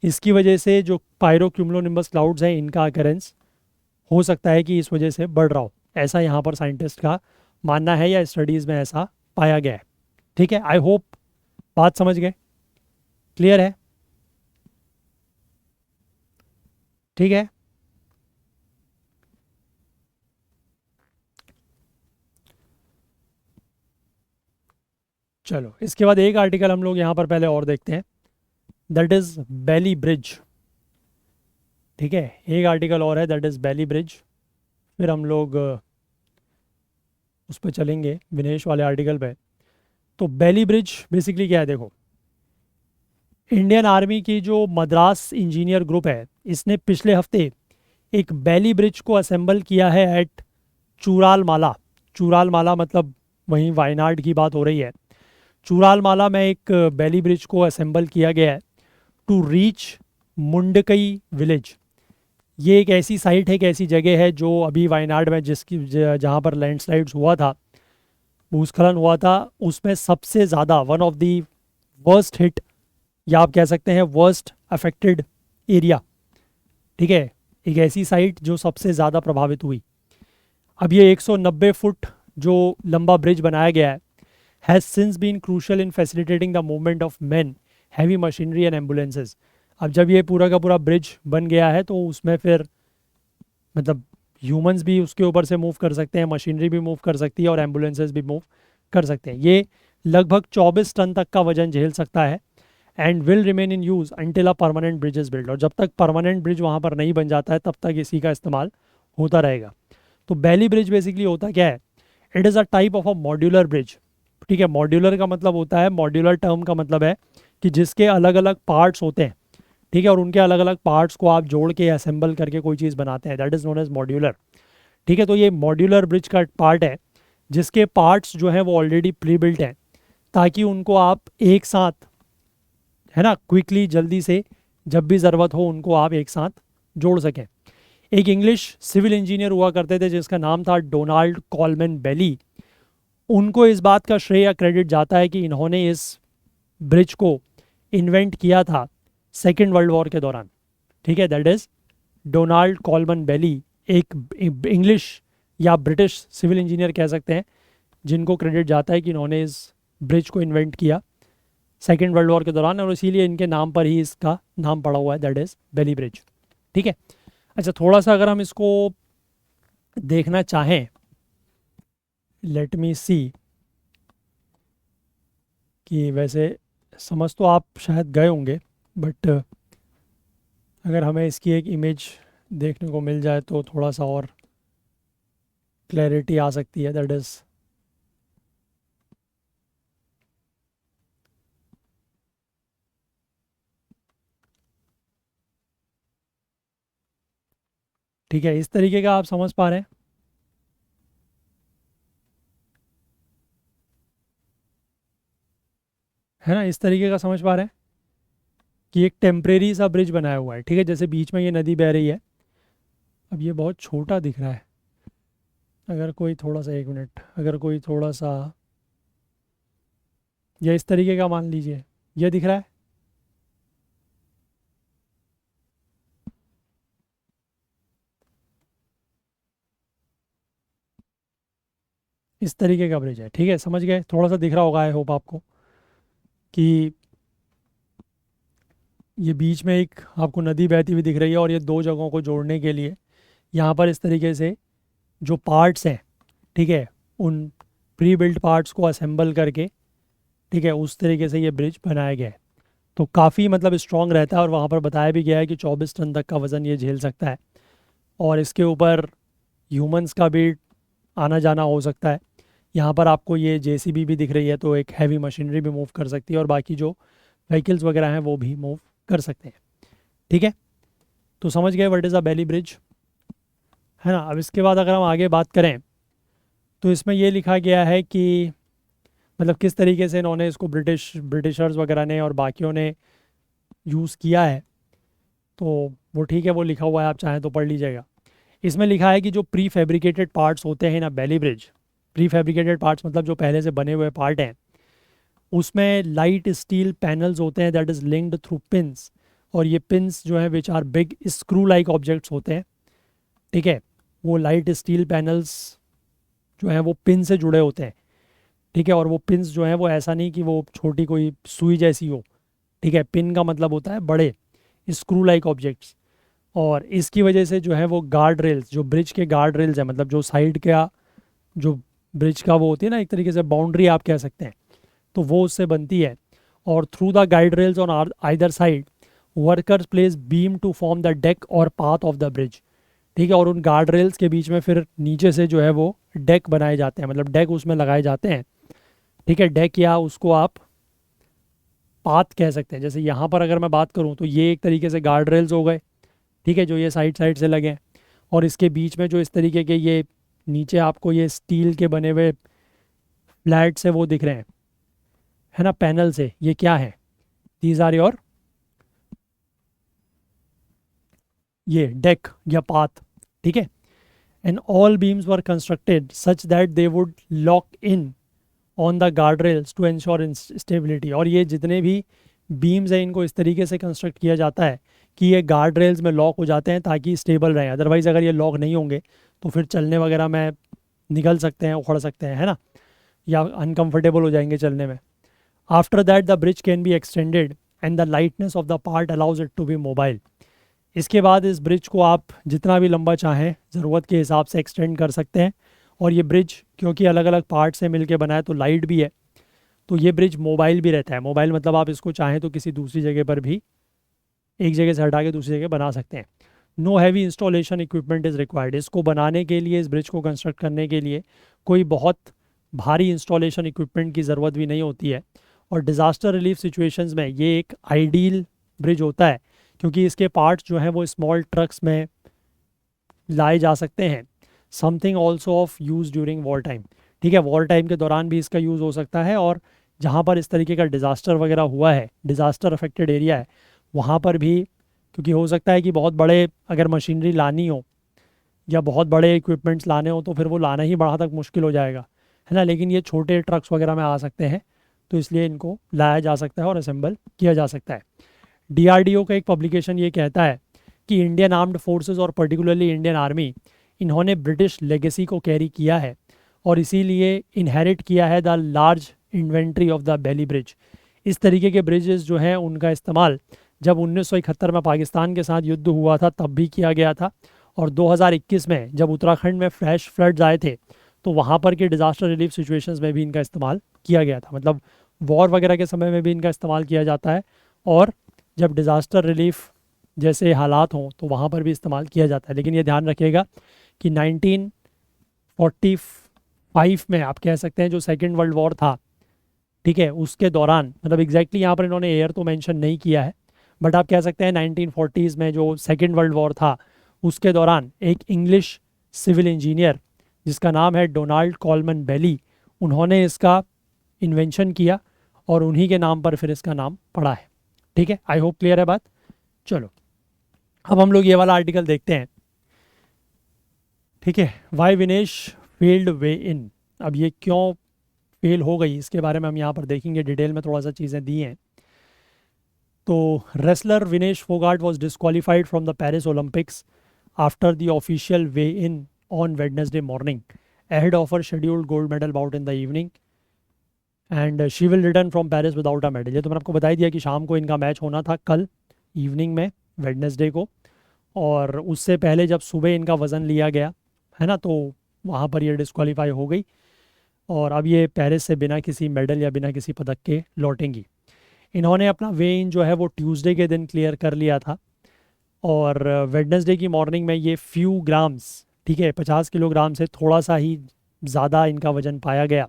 इसकी वजह से जो पायरो क्यूमुलोनिम्बस क्लाउड्स हैं इनका अकरेंस हो सकता है कि इस वजह से बढ़ रहा हो, ऐसा यहाँ पर साइंटिस्ट का मानना है या स्टडीज़ में ऐसा पाया गया है। ठीक है, आई होप बात समझ गए, क्लियर है? ठीक है, चलो इसके बाद एक आर्टिकल हम लोग यहाँ पर पहले और देखते हैं, दैट इज़ बैली ब्रिज। ठीक है, एक आर्टिकल और है दैट इज़ बैली ब्रिज, फिर हम लोग उस पर चलेंगे विनेश वाले आर्टिकल पे। तो बैली ब्रिज बेसिकली क्या है, देखो इंडियन आर्मी की जो मद्रास इंजीनियर ग्रुप है इसने पिछले हफ्ते एक बैली ब्रिज को असेंबल किया है एट चूरालमाला। चूरालमाला मतलब वहीं वायनाड की बात हो रही है। चूरालमाला में एक बैली ब्रिज को असेंबल किया गया है टू रीच मुंडकई विलेज। ये एक ऐसी साइट है, एक ऐसी जगह है जो अभी वायनाड में जिसकी जहाँ पर लैंडस्लाइड्स हुआ था, भूस्खलन हुआ था, उसमें सबसे ज़्यादा one of the worst hit या आप कह सकते हैं वर्स्ट अफेक्टेड एरिया। ठीक है, एक ऐसी साइट जो सबसे ज़्यादा प्रभावित हुई। अब ये 190 फुट जो लंबा ब्रिज बनाया गया है has since been crucial in facilitating the movement of man, heavy machinery and ambulances. अब जब ये पूरा का पूरा ब्रिज बन गया है तो उसमें फिर मतलब ह्यूमंस भी उसके ऊपर से मूव कर सकते हैं, मशीनरी भी मूव कर सकती है और एम्बुलेंसेज भी मूव कर सकते हैं। ये लगभग 24 टन तक का वजन झेल सकता है and will remain in use until a permanent bridge is build. और जब तक परमानेंट ब्रिज वहाँ पर नहीं बन जाता है तब तक इसी का इस्तेमाल होता रहेगा। तो बैली ब्रिज बेसिकली होता क्या है, it is a type of a modular bridge. ठीक है, मॉड्यूलर का मतलब होता है, मॉड्यूलर टर्म का मतलब है कि जिसके अलग अलग पार्ट्स होते हैं। ठीक है, और उनके अलग अलग पार्ट्स को आप जोड़ के असेंबल करके कोई चीज़ बनाते हैं, that is known as modular. ठीक है, तो ये मॉड्यूलर ब्रिज का पार्ट है जिसके पार्ट्स जो हैं वो ऑलरेडी प्री बिल्ट हैं ताकि उनको आप एक साथ, है ना, क्विकली जल्दी से जब भी ज़रूरत हो उनको आप एक साथ जोड़ सकें। एक इंग्लिश सिविल इंजीनियर हुआ करते थे जिसका नाम था डोनाल्ड कॉलमैन बेली। उनको इस बात का श्रेय या क्रेडिट जाता है कि इन्होंने इस ब्रिज को इन्वेंट किया था सेकेंड वर्ल्ड वॉर के दौरान। ठीक है, दैट इज़ डोनाल्ड कॉलमैन बेली, एक इंग्लिश या ब्रिटिश सिविल इंजीनियर कह सकते हैं जिनको क्रेडिट जाता है कि इन्होंने इस ब्रिज को इन्वेंट किया सेकेंड वर्ल्ड वॉर के दौरान, और इसीलिए इनके नाम पर ही इसका नाम पड़ा हुआ है, दैट इज़ बेली ब्रिज। ठीक है, अच्छा थोड़ा सा अगर हम इसको देखना चाहें, लेट मी सी, कि वैसे समझ तो आप शायद गए होंगे बट अगर हमें इसकी एक इमेज देखने को मिल जाए तो थोड़ा सा और क्लैरिटी आ सकती है, दैट इज़ ठीक है, इस तरीके का आप समझ पा रहे हैं? है ना, इस तरीके का समझ पा रहे हैं कि एक टेम्परेरी सा ब्रिज बनाया हुआ है। ठीक है, जैसे बीच में ये नदी बह रही है, अब ये बहुत छोटा दिख रहा है, अगर कोई थोड़ा सा, एक मिनट, अगर कोई थोड़ा सा या इस तरीके का मान लीजिए, ये दिख रहा है, इस तरीके का ब्रिज है। ठीक है, समझ गए, थोड़ा सा दिख रहा होगा आई होप आपको कि ये बीच में एक आपको नदी बहती हुई दिख रही है और ये दो जगहों को जोड़ने के लिए यहाँ पर इस तरीके से जो पार्ट्स हैं, ठीक है, उन प्री बिल्ट पार्ट्स को असेंबल करके, ठीक है, उस तरीके से ये ब्रिज बनाया गया है। तो काफ़ी मतलब स्ट्रॉन्ग रहता है और वहाँ पर बताया भी गया है कि 24 टन तक का वज़न ये झेल सकता है और इसके ऊपर ह्यूमंस का भी आना जाना हो सकता है। यहाँ पर आपको ये जेसीबी भी दिख रही है, तो एक हैवी मशीनरी भी मूव कर सकती है और बाकी जो व्हीकल्स वगैरह हैं वो भी मूव कर सकते हैं। ठीक है, तो समझ गए what is a Bailey bridge, है ना। अब इसके बाद अगर हम आगे बात करें तो इसमें ये लिखा गया है कि मतलब किस तरीके से इन्होंने इसको ब्रिटिशर्स वगैरह ने और बाकियों ने यूज़ किया है, तो वो ठीक है, वो लिखा हुआ है, आप चाहें तो पढ़ लीजिएगा। इसमें लिखा है कि जो प्री फैब्रिकेटेड पार्ट्स होते हैं ना Bailey bridge, prefabricated parts मतलब जो पहले से बने हुए पार्ट हैं, उसमें लाइट स्टील पैनल्स होते हैं that is linked through pins, और ये पिंस जो हैं which are big screw like objects होते हैं। ठीक है, वो लाइट स्टील पैनल्स जो हैं वो पिन से जुड़े होते हैं। ठीक है, और वो पिंस जो हैं वो ऐसा नहीं कि वो छोटी कोई सुई जैसी हो। ठीक है, पिन का मतलब होता है बड़े स्क्रू लाइक ऑब्जेक्ट्स। और इसकी वजह से जो है वो गार्ड रेल्स, जो ब्रिज के गार्ड रेल्स हैं, मतलब जो साइड का जो ब्रिज का वो होती है ना, एक तरीके से बाउंड्री आप कह सकते हैं, तो वो उससे बनती है। और through the guide rails on either side workers place beam to form the deck or path of the bridge. ठीक है, और उन गार्ड रेल्स के बीच में फिर नीचे से जो है वो डेक बनाए जाते हैं, मतलब डेक उसमें लगाए जाते हैं। ठीक है, डेक या उसको आप पाथ कह सकते हैं। जैसे यहाँ पर अगर मैं बात करूँ तो ये एक तरीके से गार्ड रेल्स हो गए, ठीक है, जो ये साइड साइड से लगे हैं। और इसके बीच में जो इस तरीके के ये नीचे आपको ये स्टील के बने हुए फ्लैट से वो दिख रहे हैं, है ना, पैनल से, ये क्या है, दीज आर योर ये डेक या पाथ। ठीक है, and all beams were constructed such that they would lock in on the guard rails to ensure stability. और ये जितने भी बीम्स हैं इनको इस तरीके से कंस्ट्रक्ट किया जाता है कि ये गार्ड रेल्स में लॉक हो जाते हैं ताकि स्टेबल रहें। अदरवाइज़ अगर ये लॉक नहीं होंगे तो फिर चलने वगैरह में निकल सकते हैं, उखड़ सकते हैं, है ना, या अनकंफर्टेबल हो जाएंगे चलने में। After that the bridge can be extended and the lightness of the part allows it to be mobile. इसके बाद इस ब्रिज को आप जितना भी लंबा चाहें ज़रूरत के हिसाब से एक्सटेंड कर सकते हैं। और ये ब्रिज क्योंकि अलग अलग पार्ट से मिलके बना है तो लाइट भी है, तो ये ब्रिज मोबाइल भी रहता है। मोबाइल मतलब आप इसको चाहें तो किसी दूसरी जगह पर भी एक जगह से हटा के दूसरी जगह बना सकते हैं। Know heavy installation equipment is required. इसको बनाने के लिए, इस ब्रिज को कंस्ट्रक्ट करने के लिए कोई बहुत भारी इंस्टॉलेशन इक्विपमेंट की ज़रूरत भी नहीं होती है। और डिज़ास्टर रिलीफ सिचुएशंस में ये एक आइडियल ब्रिज होता है क्योंकि इसके पार्ट्स जो हैं वो स्मॉल ट्रक्स में लाए जा सकते हैं। Something also of use during war time. ठीक है, वॉर टाइम के दौरान भी इसका यूज़ हो सकता है। और जहाँ पर इस तरीके का डिज़ास्टर वगैरह हुआ है, डिज़ास्टर अफेक्टेड एरिया है, वहाँ पर भी, क्योंकि हो सकता है कि बहुत बड़े अगर मशीनरी लानी हो या बहुत बड़े इक्विपमेंट्स लाने हो तो फिर वो लाना ही वहाँ तक मुश्किल हो जाएगा, है ना। लेकिन ये छोटे ट्रक्स वगैरह में आ सकते हैं, तो इसलिए इनको लाया जा सकता है और असेंबल किया जा सकता है। डीआरडीओ का एक पब्लिकेशन ये कहता है कि इंडियन आर्म्ड फोर्सेस और पर्टिकुलरली इंडियन आर्मी, इन्होंने ब्रिटिश लेगेसी को कैरी किया है और इसीलिए इनहेरिट किया है the large inventory of the Bailey bridge. इस तरीके के ब्रिजेस जो हैं उनका इस्तेमाल जब 1971 में पाकिस्तान के साथ युद्ध हुआ था तब भी किया गया था। और 2021 में जब उत्तराखंड में फ्लैश फ्लड्स आए थे तो वहाँ पर के डिज़ास्टर रिलीफ सिचुएशंस में भी इनका इस्तेमाल किया गया था। मतलब वॉर वगैरह के समय में भी इनका इस्तेमाल किया जाता है और जब डिज़ास्टर रिलीफ जैसे हालात हों तो वहाँ पर भी इस्तेमाल किया जाता है। लेकिन ये ध्यान रखिएगा कि 1945 में आप कह सकते हैं जो सेकेंड वर्ल्ड वॉर था, ठीक है, उसके दौरान, मतलब एग्जैक्टली यहाँ पर इन्होंने एयर तो मेंशन नहीं किया है, बट आप कह सकते हैं 1940s में जो सेकेंड वर्ल्ड वॉर था उसके दौरान एक इंग्लिश सिविल इंजीनियर जिसका नाम है डोनाल्ड कॉलमन बेली, उन्होंने इसका इन्वेंशन किया और उन्हीं के नाम पर फिर इसका नाम पड़ा है। ठीक है, आई होप क्लियर है बात। चलो अब हम लोग ये वाला आर्टिकल देखते हैं। ठीक है, वाई विनेश फेल्ड वे इन। अब ये क्यों फेल हो गई इसके बारे में हम यहाँ पर देखेंगे, डिटेल में थोड़ा सा चीज़ें दी हैं। तो wrestler Vinesh Phogat was disqualified from the Paris Olympics after the official way in on Wednesday morning ahead of her scheduled gold medal bout in the evening and she will return from Paris without a medal। ये तो मैंने आपको बता ही दिया कि शाम को इनका मैच होना था कल इवनिंग में वेडनेसडे को, और उससे पहले जब सुबह इनका वज़न लिया गया है ना, तो वहाँ पर ये डिस्क्वालीफाई हो गई, और अब ये पेरिस से बिना किसी मेडल या बिना किसी पदक के लौटेंगी। इन्होंने अपना वे इन जो है वो ट्यूसडे के दिन क्लियर कर लिया था, और वेडनेसडे की मॉर्निंग में ये फ्यू ग्राम्स, ठीक है, 50 किलोग्राम से थोड़ा सा ही ज़्यादा इनका वज़न पाया गया।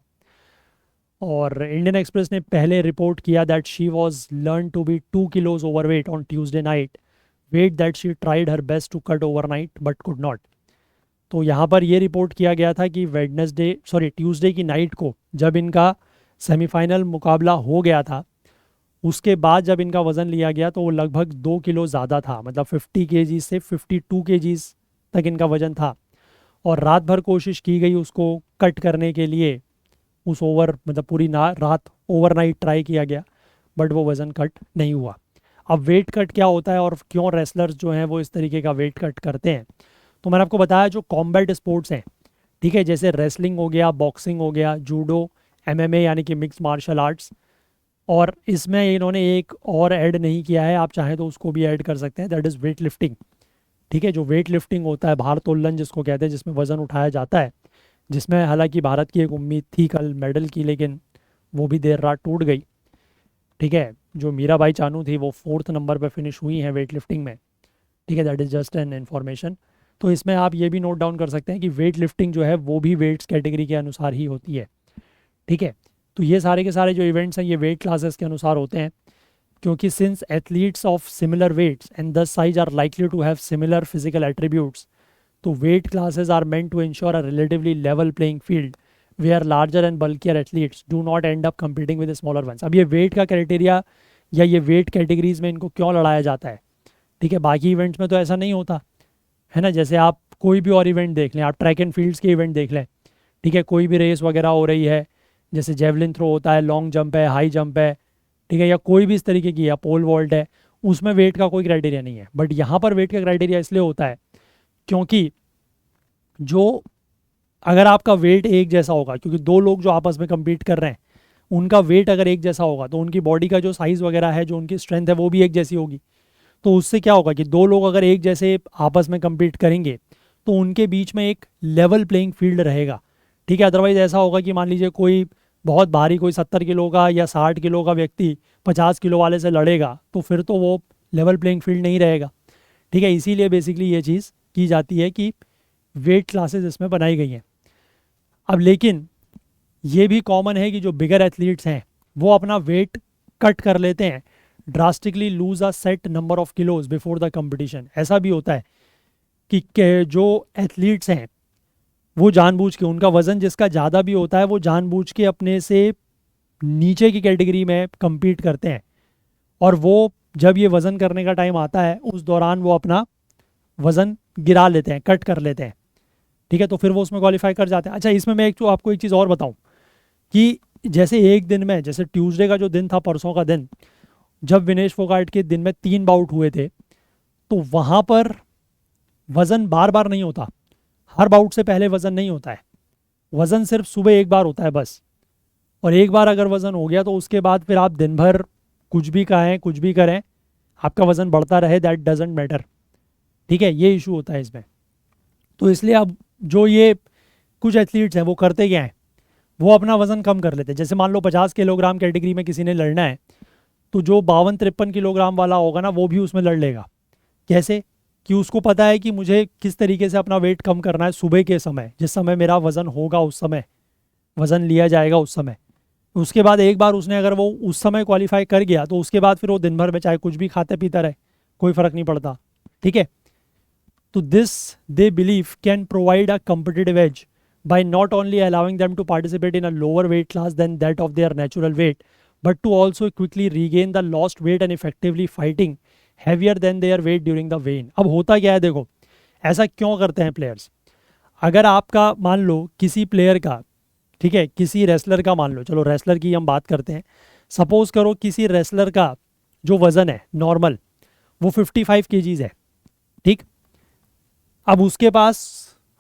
और इंडियन एक्सप्रेस ने पहले रिपोर्ट किया that she was learn to be 2 kilos overweight on Tuesday night, weight that she tried her best to cut overnight but could not. तो यहाँ पर ये रिपोर्ट किया गया था कि ट्यूसडे की नाइट को जब इनका सेमीफाइनल मुकाबला हो गया था, उसके बाद जब इनका वज़न लिया गया तो वो लगभग 2 किलो ज़्यादा था, मतलब 50 केजी से 52 केजीज़ तक इनका वज़न था। और रात भर कोशिश की गई उसको कट करने के लिए, मतलब पूरी रात ओवरनाइट ट्राई किया गया, बट वो वज़न कट नहीं हुआ। अब वेट कट क्या होता है और क्यों रेसलर्स जो हैं वो इस तरीके का वेट कट करते हैं, तो मैंने आपको बताया जो कॉम्बैट स्पोर्ट्स हैं, ठीक है, जैसे रेसलिंग हो गया, बॉक्सिंग हो गया, जूडो, एमएमए यानी कि मिक्स मार्शल आर्ट्स, और इसमें इन्होंने एक और ऐड नहीं किया है, आप चाहें तो उसको भी ऐड कर सकते हैं, दैट इज़ वेट लिफ्टिंग। ठीक है, जो वेट लिफ्टिंग होता है, भारोत्तोलन जिसको कहते हैं, जिसमें वज़न उठाया जाता है, जिसमें हालांकि भारत की एक उम्मीद थी कल मेडल की, लेकिन वो भी देर रात टूट गई। ठीक है, जो मीराबाई चानू थी वो 4th नंबर पर फिनिश हुई हैं वेट लिफ्टिंग में। ठीक है, that is just an information. तो इसमें आप ये भी नोट डाउन कर सकते हैं कि वेट लिफ्टिंग जो है वो भी वेट्स कैटेगरी के अनुसार ही होती है। ठीक है, तो ये सारे के सारे जो इवेंट्स हैं ये वेट क्लासेस के अनुसार होते हैं, क्योंकि since athletes of similar weights and the size are likely to have similar physical attributes, तो weight classes are meant to ensure a relatively level playing field where larger and bulkier athletes do not end up competing with smaller ones. अब ये wait का criteria या ये weight categories में इनको क्यों लड़ाया जाता है, ठीक है, बाकी इवेंट्स में तो ऐसा नहीं होता है ना। जैसे आप कोई भी और इवेंट देख लें, आप ट्रैक एंड फील्ड्स के इवेंट देख लें, ठीक है, कोई भी रेस वगैरह हो रही है, जैसे जेवलिन थ्रो होता है, लॉन्ग जंप है, हाई जंप है, ठीक है, या कोई भी इस तरीके की, या पोल वॉल्ट है, उसमें वेट का कोई क्राइटेरिया नहीं है। बट यहाँ पर वेट का क्राइटेरिया इसलिए होता है क्योंकि जो अगर आपका वेट एक जैसा होगा, क्योंकि दो लोग जो आपस में compete कर रहे हैं उनका वेट अगर एक जैसा होगा तो उनकी बॉडी का जो साइज़ वगैरह है, जो उनकी स्ट्रेंथ है, वो भी एक जैसी होगी। तो उससे क्या होगा कि दो लोग अगर एक जैसे आपस में compete करेंगे तो उनके बीच में एक लेवल प्लेइंग फील्ड रहेगा। ठीक है, अदरवाइज ऐसा होगा कि मान लीजिए कोई बहुत भारी, कोई 70 किलो का या 60 किलो का व्यक्ति 50 किलो वाले से लड़ेगा, तो फिर तो वो लेवल प्लेइंग फील्ड नहीं रहेगा। ठीक है, इसीलिए बेसिकली ये चीज़ की जाती है कि वेट क्लासेस इसमें बनाई गई हैं। अब लेकिन ये भी कॉमन है कि जो बिगर एथलीट्स हैं वो अपना वेट कट कर लेते हैं, drastically lose a set number of kilos before the competition. ऐसा भी होता है कि जो एथलीट्स हैं वो जानबूझ के, उनका वज़न जिसका ज़्यादा भी होता है, वो जानबूझ के अपने से नीचे की कैटेगरी में compete करते हैं, और वो जब ये वज़न करने का टाइम आता है उस दौरान वो अपना वज़न गिरा लेते हैं, कट कर लेते हैं। ठीक है, तो फिर वो उसमें क्वालिफाई कर जाते हैं। अच्छा, इसमें मैं आपको एक चीज़ और बताऊं कि जैसे एक दिन में, जैसे ट्यूसडे का जो दिन था, परसों का दिन, जब विनेश फोगाट के दिन में 3 बाउट हुए थे, तो वहाँ पर वज़न बार बार नहीं होता, हर बाउट से पहले वज़न नहीं होता है, वज़न सिर्फ सुबह एक बार होता है बस। और एक बार अगर वज़न हो गया तो उसके बाद फिर आप दिन भर कुछ भी खाएं, कुछ भी करें, आपका वज़न बढ़ता रहे, दैट डजेंट मैटर। ठीक है, ये इशू होता है इसमें। तो इसलिए अब जो ये कुछ एथलीट्स हैं वो करते क्या हैं, वो अपना वज़न कम कर लेते हैं। जैसे मान लो 50 किलोग्राम कैटेगरी में किसी ने लड़ना है, तो जो 52-53 किलोग्राम वाला होगा ना, वो भी उसमें लड़ लेगा। कैसे कि उसको पता है कि मुझे किस तरीके से अपना वेट कम करना है, सुबह के समय जिस समय मेरा वज़न होगा, उस समय वज़न लिया जाएगा उस समय। उसके बाद एक बार उसने अगर वो उस समय क्वालिफाई कर गया तो उसके बाद फिर वो दिन भर में चाहे कुछ भी खाते पीता रहे, कोई फ़र्क नहीं पड़ता। ठीक है, तो this they believe can provide a competitive edge by not only allowing them to participate in a lower weight class than that of their natural weight, but to also quickly regain the lost weight and effectively fighting heavier than their weight during the weigh-in। अब होता क्या है, देखो ऐसा क्यों करते हैं players. अगर आपका मान लो किसी प्लेयर का, ठीक है, किसी रेसलर का मान लो, चलो रेसलर की हम बात करते हैं, सपोज करो किसी रेसलर का जो वज़न है नॉर्मल वो 55 केजीज़ है। ठीक, अब उसके पास,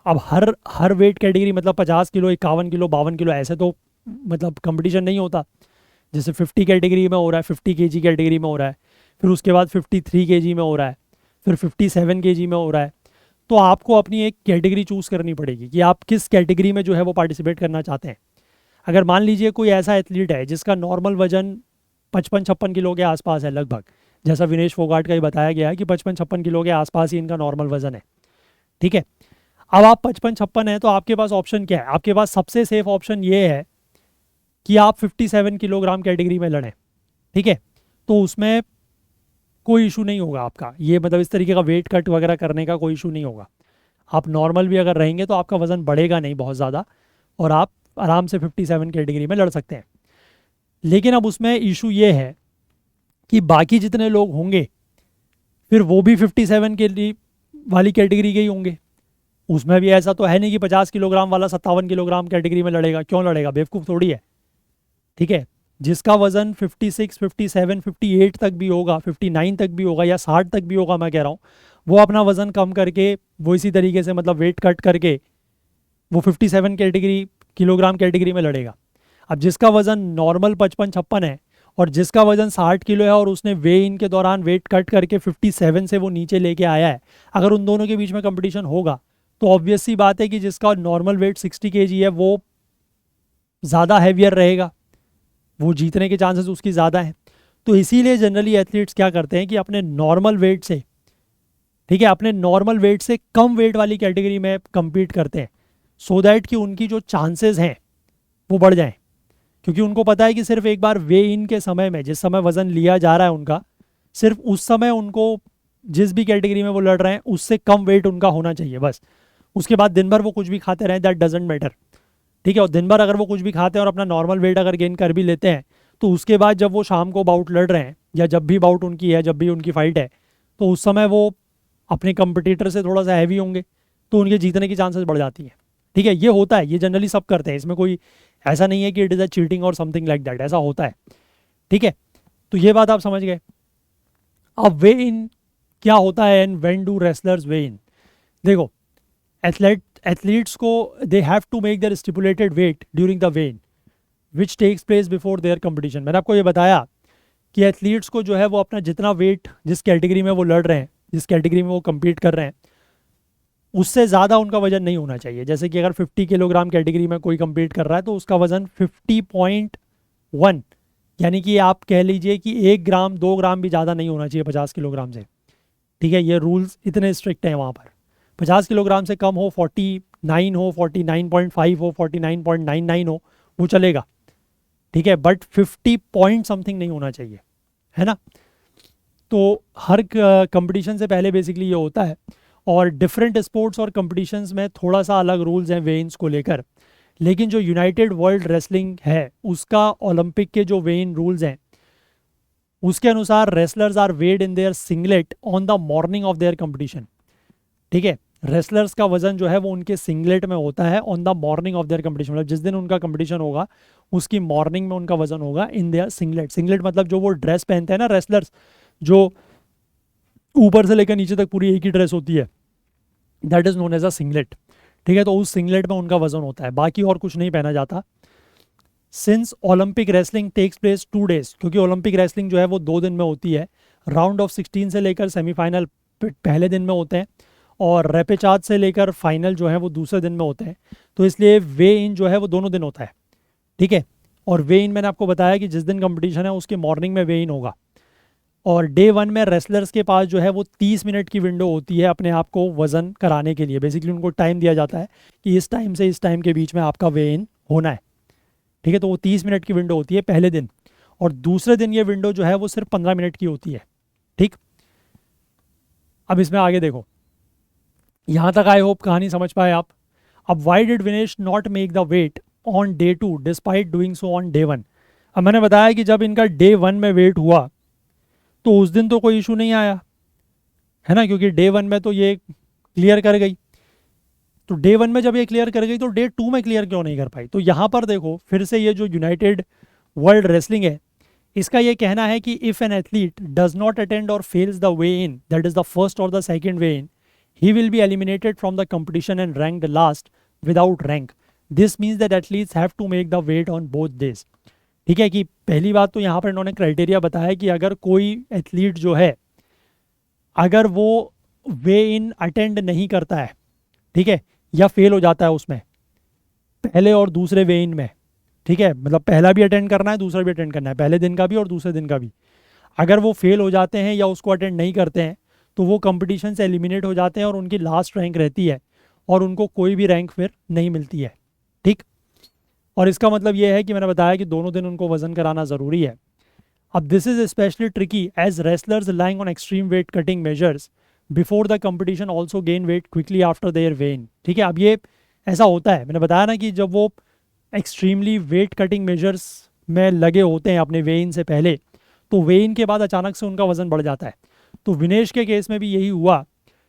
अब हर वेट कैटेगरी, मतलब 50 किलो, 51 किलो, 52 किलो, ऐसे तो मतलब कंपटीशन नहीं होता। जैसे 50 कैटेगरी में हो रहा है, 50 केजी कैटेगरी में हो रहा है, फिर उसके बाद 53 केजी में हो रहा है, फिर 57 केजी में हो रहा है। तो आपको अपनी एक कैटेगरी चूज़ करनी पड़ेगी कि आप किस कैटेगरी में जो है वो पार्टिसिपेट करना चाहते हैं। अगर मान लीजिए कोई ऐसा एथलीट है जिसका नॉर्मल वजन 55-56 किलो के आसपास है लगभग, जैसा विनेश फोगाट का ही बताया गया है कि 55-56 किलो के आसपास ही इनका नॉर्मल वजन है, ठीक है। अब आप 55-56 है तो आपके पास ऑप्शन क्या है? आपके पास सबसे सेफ ऑप्शन ये है कि आप 57 किलोग्राम कैटेगरी में लड़ें, ठीक है। तो उसमें कोई इशू नहीं होगा आपका, ये मतलब इस तरीके का वेट कट वगैरह करने का कोई इशू नहीं होगा। आप नॉर्मल भी अगर रहेंगे तो आपका वज़न बढ़ेगा नहीं बहुत ज़्यादा, और आप आराम से 57 कैटेगरी में लड़ सकते हैं। लेकिन अब उसमें इशू ये है कि बाकी जितने लोग होंगे फिर वो भी 57 के लिए वाली कैटेगरी के ही होंगे। उसमें भी ऐसा तो है नहीं कि 50 किलोग्राम वाला 57 किलोग्राम कैटेगरी में लड़ेगा, क्यों लड़ेगा, बेवकूफ़ थोड़ी है, ठीक है। जिसका वज़न 56, 57, 58 तक भी होगा, 59 तक भी होगा या 60 तक भी होगा, मैं कह रहा हूँ, वो अपना वज़न कम करके वो इसी तरीके से मतलब वेट कट करके वो 57 कैटेगरी किलोग्राम कैटेगरी में लड़ेगा। अब जिसका वज़न नॉर्मल 55-56 है और जिसका वज़न 60 किलो है और उसने वे इन के दौरान वेट कट करके 57 से वो नीचे लेके आया है, अगर उन दोनों के बीच में कंपटीशन होगा तो ऑब्वियस सी बात है कि जिसका नॉर्मल वेट 60 केजी है वो ज़्यादा हैवियर रहेगा, वो जीतने के चांसेस उसकी ज़्यादा हैं। तो इसीलिए जनरली एथलीट्स क्या करते हैं कि अपने नॉर्मल वेट से, ठीक है, अपने नॉर्मल वेट से कम वेट वाली कैटेगरी में compete करते हैं, सो दैट कि उनकी जो चांसेस हैं वो बढ़ जाएं। क्योंकि उनको पता है कि सिर्फ एक बार वे इन के समय में, जिस समय वज़न लिया जा रहा है उनका, सिर्फ उस समय उनको जिस भी कैटेगरी में वो लड़ रहे हैं उससे कम वेट उनका होना चाहिए बस। उसके बाद दिन भर वो कुछ भी खाते रहें, दैट डजेंट मैटर, ठीक है। और दिन भर अगर वो कुछ भी खाते हैं और अपना नॉर्मल वेट अगर गेन कर भी लेते हैं तो उसके बाद जब वो शाम को बाउट लड़ रहे हैं या जब भी बाउट उनकी है, जब भी उनकी फ़ाइट है, तो उस समय वो अपने कंपटीटर से थोड़ा सा हैवी होंगे, तो उनके जीतने की चांसेस बढ़ जाती है, ठीक है। ये होता है, ये जनरली सब करते हैं, इसमें कोई ऐसा नहीं है कि इट इज़ अ चीटिंग और समथिंग लाइक दैट, ऐसा होता है, ठीक है। तो ये बात आप समझ गए। अब वे इन क्या होता है and when do wrestlers weigh in? देखो, एथलीट्स को they have to make their stipulated weight during the weigh in which takes place before their competition. मैंने आपको ये बताया कि एथलीट्स को जो है वो अपना जितना वेट, जिस कैटेगरी में वो लड़ रहे हैं, जिस कैटेगरी में वो compete कर रहे हैं, उससे ज़्यादा उनका वजन नहीं होना चाहिए। जैसे कि अगर 50 किलोग्राम कैटेगरी में कोई compete कर रहा है तो उसका वजन 50.1, यानी कि आप कह लीजिए कि 1 ग्राम 2 ग्राम भी ज़्यादा नहीं होना चाहिए 50 किलोग्राम से, ठीक है। ये रूल्स इतने स्ट्रिक्ट हैं वहाँ पर। 50 किलोग्राम से कम हो, 49 हो, 49.5 हो, 49.99 हो, वो चलेगा, ठीक है। बट 50 पॉइंट समथिंग नहीं होना चाहिए, है ना। तो हर कंपटीशन से पहले बेसिकली ये होता है, और डिफरेंट स्पोर्ट्स और कंपटीशंस में थोड़ा सा अलग रूल्स हैं वेइन्स को लेकर। लेकिन जो यूनाइटेड वर्ल्ड रेसलिंग है उसका ओलंपिक के जो वेइन रूल्स हैं उसके अनुसार wrestlers are weighed in their singlet on the morning of their competition, ठीक है। रेसलर्स का वजन जो है वो उनके सिंगलेट में होता है on the morning of their competition, मतलब जिस दिन उनका कंपटीशन होगा उसकी मॉर्निंग में उनका वजन होगा इन देयर सिंगलेट। सिंगलेट मतलब जो वो ड्रेस पहनते हैं ना रेसलर्स, जो ऊपर से लेकर नीचे तक पूरी एक ही ड्रेस होती है, that is known as a singlet, ठीक है। तो उस सिंगलेट में उनका वजन होता है, बाकी और कुछ नहीं पहना जाता। Since Olympic wrestling takes place 2 days, क्योंकि ओलंपिक रेसलिंग जो है वो 2 दिन में होती है। राउंड ऑफ 16 से लेकर सेमीफाइनल पहले दिन में होते हैं और रेपेचाज से लेकर फाइनल जो है वो दूसरे दिन में होते हैं। तो इसलिए वे इन जो है वो दोनों दिन होता है, ठीक है। और वे इन मैंने आपको बताया कि जिस दिन कंपटीशन है उसके मॉर्निंग में वे इन होगा। और डे 1 में रेसलर्स के पास जो है वो 30 मिनट की विंडो होती है अपने आप को वज़न कराने के लिए। बेसिकली उनको टाइम दिया जाता है कि इस टाइम से इस टाइम के बीच में आपका वे इन होना है, ठीक है। तो वो 30 मिनट की विंडो होती है पहले दिन, और दूसरे दिन ये विंडो जो है वो सिर्फ 15 मिनट की होती है, ठीक। अब इसमें आगे देखो, यहाँ तक आई होप कहानी समझ पाए आप। अब why did Vinesh not make the weight on day 2 despite doing so on day 1? अब मैंने बताया कि जब इनका डे 1 में वेट हुआ तो उस दिन तो कोई इशू नहीं आया, है ना, क्योंकि डे 1 में तो ये क्लियर कर गई। तो डे 1 में जब ये क्लियर कर गई तो डे 2 में क्लियर क्यों नहीं कर पाई? तो यहाँ पर देखो फिर से ये जो यूनाइटेड वर्ल्ड रेसलिंग है इसका ये कहना है कि if an athlete does not attend और fails the weigh in, that is the first और the second weigh in, he will be eliminated from the competition and ranked last without rank. This means that athletes have to make the weight on both days. ठीक है, कि पहली बात तो यहाँ पर इन्होंने क्राइटेरिया बताया कि अगर कोई एथलीट जो है अगर वो वे इन अटेंड नहीं करता है, ठीक है, या फेल हो जाता है उसमें पहले और दूसरे वे इन में, ठीक है, मतलब पहला भी अटेंड करना है दूसरा भी अटेंड करना है, पहले दिन का भी और दूसरे दिन का भी, अगर वो फेल हो जाते हैं या उसको अटेंड नहीं करते हैं तो वो कंपटीशन से एलिमिनेट हो जाते हैं और उनकी लास्ट रैंक रहती है और उनको कोई भी रैंक फिर नहीं मिलती है। ठीक, और इसका मतलब ये है कि मैंने बताया कि दोनों दिन उनको वजन कराना ज़रूरी है। अब this is specially tricky as wrestlers lying on extreme weight cutting measures before the competition also gain weight quickly after their weigh in. ठीक है, अब ये ऐसा होता है, मैंने बताया ना कि जब वो एक्सट्रीमली वेट कटिंग मेजर्स में लगे होते हैं अपने वेइन से पहले, तो वेइन के बाद अचानक से उनका वजन बढ़ जाता है। तो विनेश के केस में भी यही हुआ।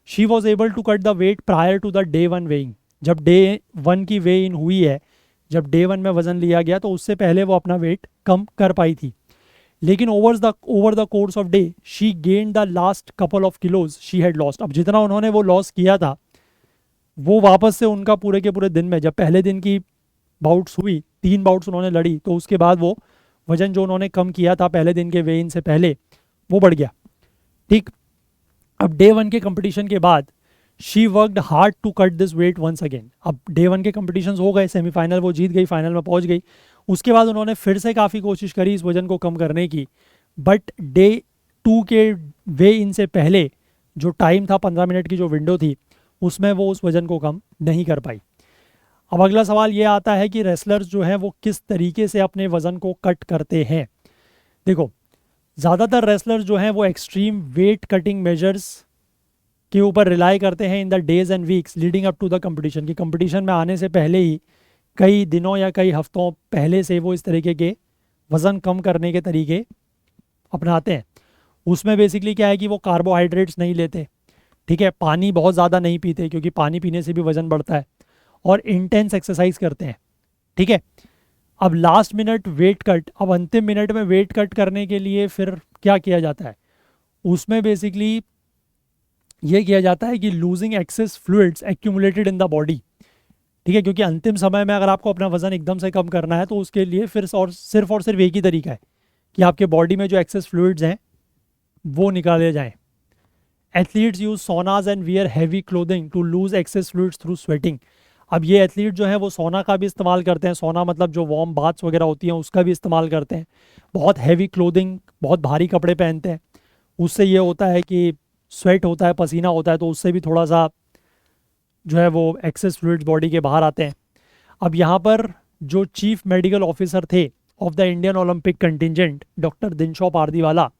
She was able to cut the weight prior to the day one weigh in. जब डे वन की वे इन हुई है, जब डे वन में वजन लिया गया तो उससे पहले वो अपना वेट कम कर पाई थी। लेकिन over the course of day she gain the last couple of kilos she had lost. अब जितना उन्होंने वो लॉस किया था वो वापस से उनका पूरे के पूरे दिन में, जब पहले दिन की बाउट्स हुई, 3 बाउट्स उन्होंने लड़ी, तो उसके बाद वो वजन जो उन्होंने कम किया था पहले दिन के वे इन से पहले वो बढ़ गया। ठीक, अब डे वन के कंपटीशन के बाद she worked hard to cut this weight once again. अब डे वन के कंपटीशन हो गए, सेमीफाइनल वो जीत गई, फाइनल में पहुंच गई। उसके बाद उन्होंने फिर से काफ़ी कोशिश करी इस वजन को कम करने की, बट डे टू के वे इन से पहले जो टाइम था 15 मिनट की जो विंडो थी उसमें वो उस वजन को कम नहीं कर पाई। अब अगला सवाल ये आता है कि रेसलर्स जो हैं वो किस तरीके से अपने वज़न को कट करते हैं। देखो, ज़्यादातर रेसलर्स जो हैं वो एक्सट्रीम वेट कटिंग मेजर्स के ऊपर रिलाई करते हैं in the days and weeks leading up to the competition. की कंपटीशन में आने से पहले ही कई दिनों या कई हफ्तों पहले से वो इस तरीके के वज़न कम करने के तरीके अपनाते हैं। उसमें बेसिकली क्या है कि वो कार्बोहाइड्रेट्स नहीं लेते, ठीक है, पानी बहुत ज़्यादा नहीं पीते क्योंकि पानी पीने से भी वज़न बढ़ता है, और इंटेंस एक्सरसाइज करते हैं। ठीक है, अब लास्ट मिनट वेट कट, अब अंतिम मिनट में वेट कट करने के लिए फिर क्या किया जाता है, उसमें बेसिकली ये किया जाता है कि losing excess fluids accumulated in the body. ठीक है, क्योंकि अंतिम समय में अगर आपको अपना वजन एकदम से कम करना है तो उसके लिए फिर और सिर्फ एक ही तरीका है कि आपके बॉडी में जो एक्सेस फ्लूइड्स हैं वो निकाले जाएं। Athletes use saunas and wear heavy clothing to lose excess fluids through sweating. अब ये एथलीट जो है वो सोना का भी इस्तेमाल करते हैं, सोना मतलब जो वार्म बाथ्स वगैरह होती हैं उसका भी इस्तेमाल करते हैं, बहुत हैवी क्लोथिंग, बहुत भारी कपड़े पहनते हैं। उससे ये होता है कि स्वेट होता है, पसीना होता है, तो उससे भी थोड़ा सा जो है वो एक्सेस फ्लूइड्स बॉडी के बाहर आते हैं। अब यहाँ पर जो चीफ मेडिकल ऑफिसर थे of the Indian Olympic contingent doctor Dinshaw Pardiwala,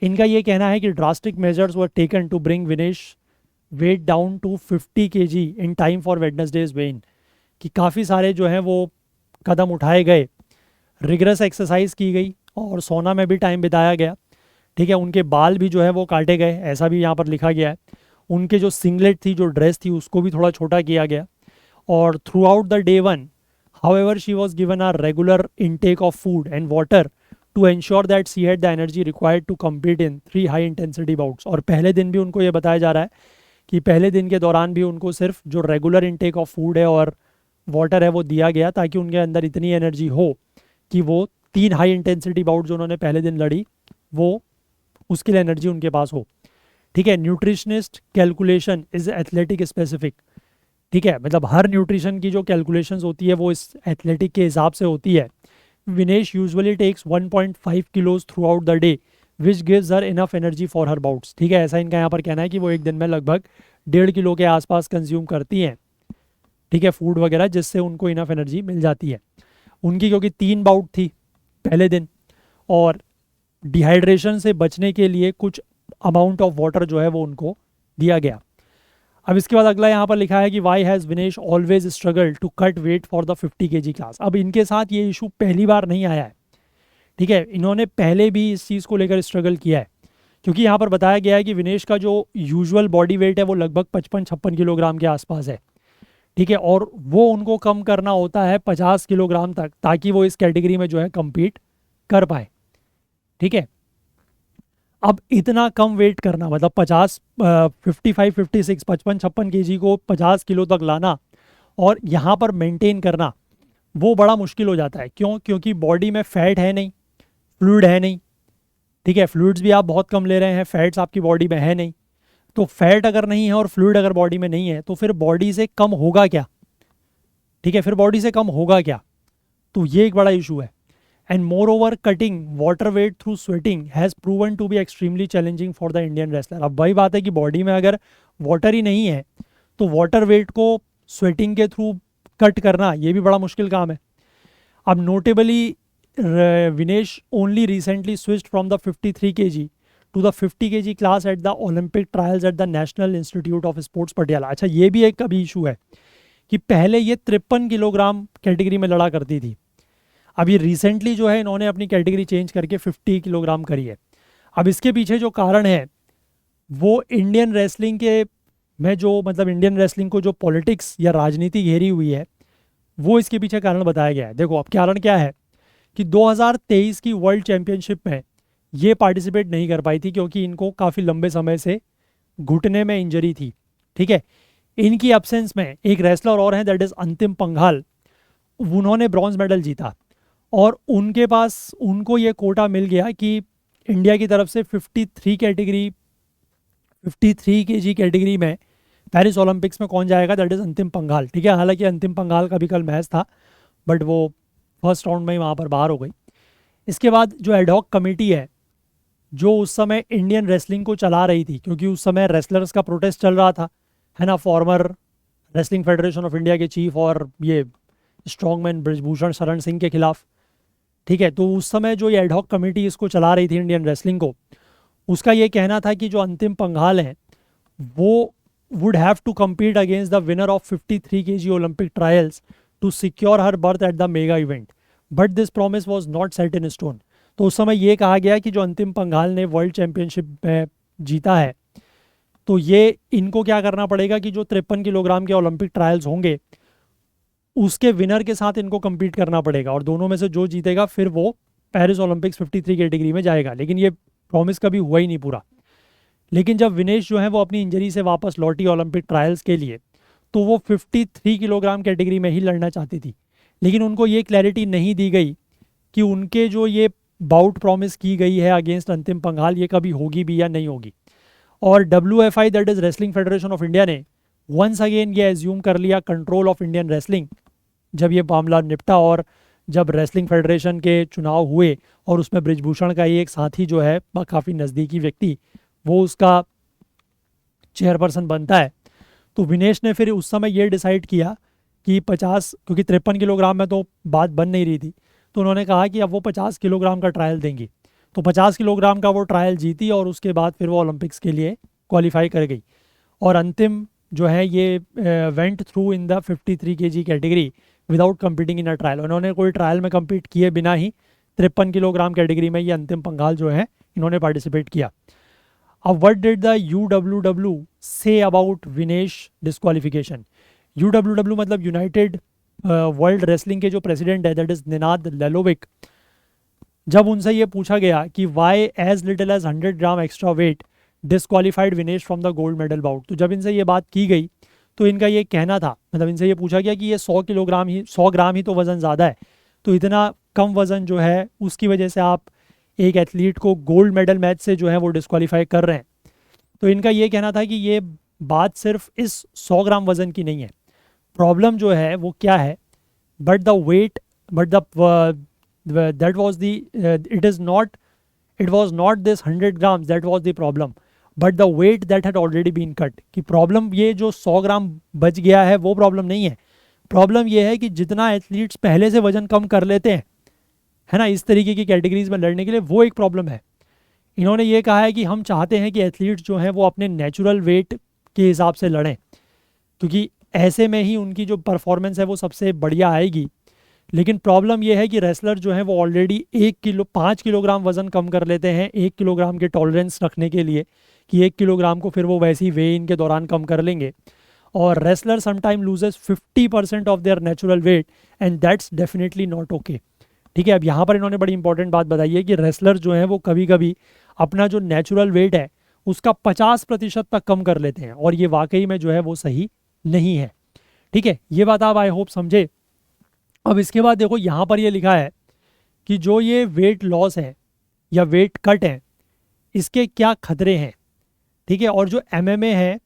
इनका ये कहना है कि drastic measures were taken to bring Vinesh weight down to 50 kg in time for Wednesday's weigh in. कि काफ़ी सारे जो हैं वो कदम उठाए गए, रिगरस एक्सरसाइज की गई और सोना में भी टाइम बिताया गया। ठीक है, उनके बाल भी जो है वो काटे गए, ऐसा भी यहाँ पर लिखा गया है। उनके जो सिंगलेट थी, जो ड्रेस थी, उसको भी थोड़ा छोटा किया गया। और throughout the day one however she was given a regular intake of food and water to ensure that she had the energy required to compete in 3 high intensity bouts. और पहले दिन भी उनको ये बताया जा रहा है कि पहले दिन के दौरान भी उनको सिर्फ जो रेगुलर इनटेक ऑफ फूड है और वाटर है वो दिया गया, ताकि उनके अंदर इतनी एनर्जी हो कि वो 3 हाई इंटेंसिटी बाउट जो उन्होंने पहले दिन लड़ी वो उसके लिए एनर्जी उनके पास हो। ठीक है, nutritionist calculation is athletic specific. ठीक है, मतलब हर न्यूट्रिशन की जो कैलकुलेशंस होती है वो इस एथलेटिक के हिसाब से होती है। Vinesh usually takes 1.5 kilos throughout the day which gives her enough energy for her bouts. ठीक है, ऐसा इनका यहाँ पर कहना है कि वो एक दिन में लगभग 1.5 किलो के आसपास कंज्यूम करती हैं, ठीक है, फूड वगैरह, जिससे उनको इनफ एनर्जी मिल जाती है। उनकी क्योंकि 3 बाउट थी पहले दिन, और डिहाइड्रेशन से बचने के लिए कुछ अमाउंट ऑफ वाटर जो है वो उनको दिया गया। अब इसके बाद अगला यहाँ पर लिखा है कि why has Vinesh always struggle to cut weight for the 50 kg class. अब इनके साथ ये इशू पहली बार नहीं आया है, ठीक है, इन्होंने पहले भी इस चीज़ को लेकर स्ट्रगल किया है। क्योंकि यहाँ पर बताया गया है कि विनेश का जो यूजुअल बॉडी वेट है वो लगभग 55-56 किलोग्राम के आसपास है। ठीक है, और वो उनको कम करना होता है 50 किलोग्राम तक, ताकि वो इस कैटेगरी में जो है कम्पीट कर पाए। ठीक है, अब इतना कम वेट करना मतलब 55-56 55 kg को 50 किलो तक लाना और यहाँ पर मेंटेन करना, वो बड़ा मुश्किल हो जाता है। क्यों? क्योंकि बॉडी में फैट है नहीं, फ्लूइड है नहीं, ठीक है, फ्लूइड्स भी आप बहुत कम ले रहे हैं, फैट्स आपकी बॉडी में है नहीं। तो फैट अगर नहीं है और फ्लूइड अगर बॉडी में नहीं है तो फिर बॉडी से कम होगा क्या? ठीक है, फिर बॉडी से कम होगा क्या? तो ये एक बड़ा इशू है। And moreover cutting water weight through sweating has proven to be extremely challenging for the Indian wrestler. अब वही बात है कि बॉडी में अगर वाटर ही नहीं है तो वाटर वेट को स्वेटिंग के थ्रू कट करना ये भी बड़ा मुश्किल काम है। अब notably Vinesh only recently switched from the 53 kg to the 50 kg class at the Olympic trials at the National Institute of Sports Patiala. अच्छा, ये भी एक अभी इशू है कि पहले ये 53 किलोग्राम कैटेगरी में लड़ा करती थी। अब ये रिसेंटली जो है इन्होंने अपनी कैटेगरी चेंज करके 50 किलोग्राम करी है। अब इसके पीछे जो कारण है वो इंडियन रेसलिंग के में जो मतलब इंडियन रेसलिंग को जो पॉलिटिक्स या राजनीति घेरी हुई है वो इसके पीछे कारण बताया गया है। देखो अब कारण क्या है कि 2023 की वर्ल्ड चैंपियनशिप में ये पार्टिसिपेट नहीं कर पाई थी क्योंकि इनको काफ़ी लंबे समय से घुटने में इंजरी थी। ठीक है, इनकी एब्सेंस में एक रेसलर और हैं, दैट इज़ अंतिम पंघाल। उन्होंने ब्रॉन्ज मेडल जीता और उनके पास उनको ये कोटा मिल गया कि इंडिया की तरफ से 53 kg कैटेगरी में पेरिस ओलंपिक्स में कौन जाएगा, दैट इज़ अंतिम पंघाल। ठीक है, हालांकि अंतिम पंघाल का भी कल मैच था बट वो फर्स्ट राउंड में ही वहाँ पर बाहर हो गई। इसके बाद जो एडहॉक कमेटी है जो उस समय इंडियन रेसलिंग को चला रही थी, क्योंकि उस समय रेसलर्स का प्रोटेस्ट चल रहा था, है ना, farmer wrestling federation of India के चीफ और ये स्ट्रॉन्गमैन ब्रिजभूषण शरण सिंह के खिलाफ। ठीक है, तो उस समय जो ये एडहॉक कमेटी इसको चला रही थी इंडियन रेसलिंग को, उसका ये कहना था कि जो अंतिम पंघाल हैं वो would have to compete against the winner of 53 kg Olympic trials to secure her berth at the mega event, but this promise was not set in stone. तो उस समय ये कहा गया कि जो अंतिम पंघाल ने वर्ल्ड चैंपियनशिप में जीता है तो ये इनको क्या करना पड़ेगा कि जो 53 किलोग्राम के ओलंपिक ट्रायल्स होंगे उसके विनर के साथ इनको compete करना पड़ेगा और दोनों में से जो जीतेगा फिर वो पेरिस ओलंपिक्स 53 कैटेगरी में जाएगा। लेकिन ये प्रॉमिस कभी हुआ ही नहीं पूरा। लेकिन जब विनेश जो है वो अपनी इंजरी से वापस लौटी ओलंपिक ट्रायल्स के लिए तो वो 53 किलोग्राम कैटेगरी में ही लड़ना चाहती थी, लेकिन उनको ये क्लैरिटी नहीं दी गई कि उनके जो ये बाउट प्रॉमिस की गई है अगेंस्ट अंतिम पंघाल ये कभी होगी भी या नहीं होगी। और WFI that is wrestling federation of India ने वंस अगेन ये एज्यूम कर लिया कंट्रोल ऑफ इंडियन रेसलिंग जब ये मामला निपटा और जब रेसलिंग फेडरेशन के चुनाव हुए और उसमें ब्रिजभूषण का ही एक साथी जो है काफ़ी नज़दीकी व्यक्ति वो उसका चेयरपर्सन बनता है। तो विनेश ने फिर उस समय ये डिसाइड किया कि 50, क्योंकि 53 किलोग्राम में तो बात बन नहीं रही थी, तो उन्होंने कहा कि अब वो 50 किलोग्राम का ट्रायल देंगी। तो 50 किलोग्राम का वो ट्रायल जीती और उसके बाद फिर वो ओलंपिक्स के लिए क्वालिफाई कर गई और अंतिम जो है ये went through in the 53 kg category without competing in a trial. उन्होंने कोई ट्रायल में कम्पीट किए बिना ही 53 किलोग्राम कैटेगरी में ये अंतिम पंघाल जो है इन्होंने पार्टिसिपेट किया। अब what did the UWW say about Vinesh disqualification? UWW मतलब यूनाइटेड वर्ल्ड रेसलिंग के जो प्रेसिडेंट है दैट इज निनाद लेलोविक, जब उनसे ये पूछा गया कि why as little as 100 gram extra weight disqualified Vinesh from the gold medal bout, तो जब इनसे ये बात की गई तो इनका ये कहना था, मतलब इनसे ये पूछा गया कि ये 100 ग्राम ही तो वज़न ज़्यादा है, तो इतना कम वज़न जो है उसकी वजह से आप एक एथलीट को गोल्ड मेडल मैच से जो है वो डिस्क्वालीफाई कर रहे हैं। तो इनका ये कहना था कि ये बात सिर्फ इस 100 ग्राम वज़न की नहीं है, प्रॉब्लम जो है वो क्या है, but the weight but the that was the it was not this 100 grams that was the problem but the weight that had already been cut. कि प्रॉब्लम ये जो 100 ग्राम बच गया है वो प्रॉब्लम नहीं है, प्रॉब्लम ये है कि जितना एथलीट्स पहले से वजन कम कर लेते हैं, है ना, इस तरीके की कैटेगरीज में लड़ने के लिए, वो एक प्रॉब्लम है। इन्होंने ये कहा है कि हम चाहते हैं कि एथलीट्स जो हैं वो अपने नेचुरल वेट के हिसाब से लड़ें, क्योंकि ऐसे में ही उनकी जो परफॉर्मेंस है वो सबसे बढ़िया आएगी। लेकिन प्रॉब्लम ये है कि रेसलर जो है वो ऑलरेडी 5 किलोग्राम वज़न कम कर लेते हैं 1 किलोग्राम के टॉलरेंस रखने के लिए, कि 1 किलोग्राम को फिर वो वैसे ही वे इन के दौरान कम कर लेंगे। और wrestler sometime loses 50% of their natural weight and that's definitely not okay. ठीक है, अब यहाँ पर इन्होंने बड़ी इंपॉर्टेंट बात बताई है कि रेसलर जो है वो कभी कभी अपना जो नेचुरल वेट है उसका 50% तक कम कर लेते हैं और ये वाकई में जो है वो सही नहीं है। ठीक है, ये बात आप आई होप समझे। अब इसके बाद देखो यहाँ पर ये लिखा है कि जो ये वेट लॉस है या वेट कट है, इसके क्या खतरे हैं, ठीक है, और जो एमएमए है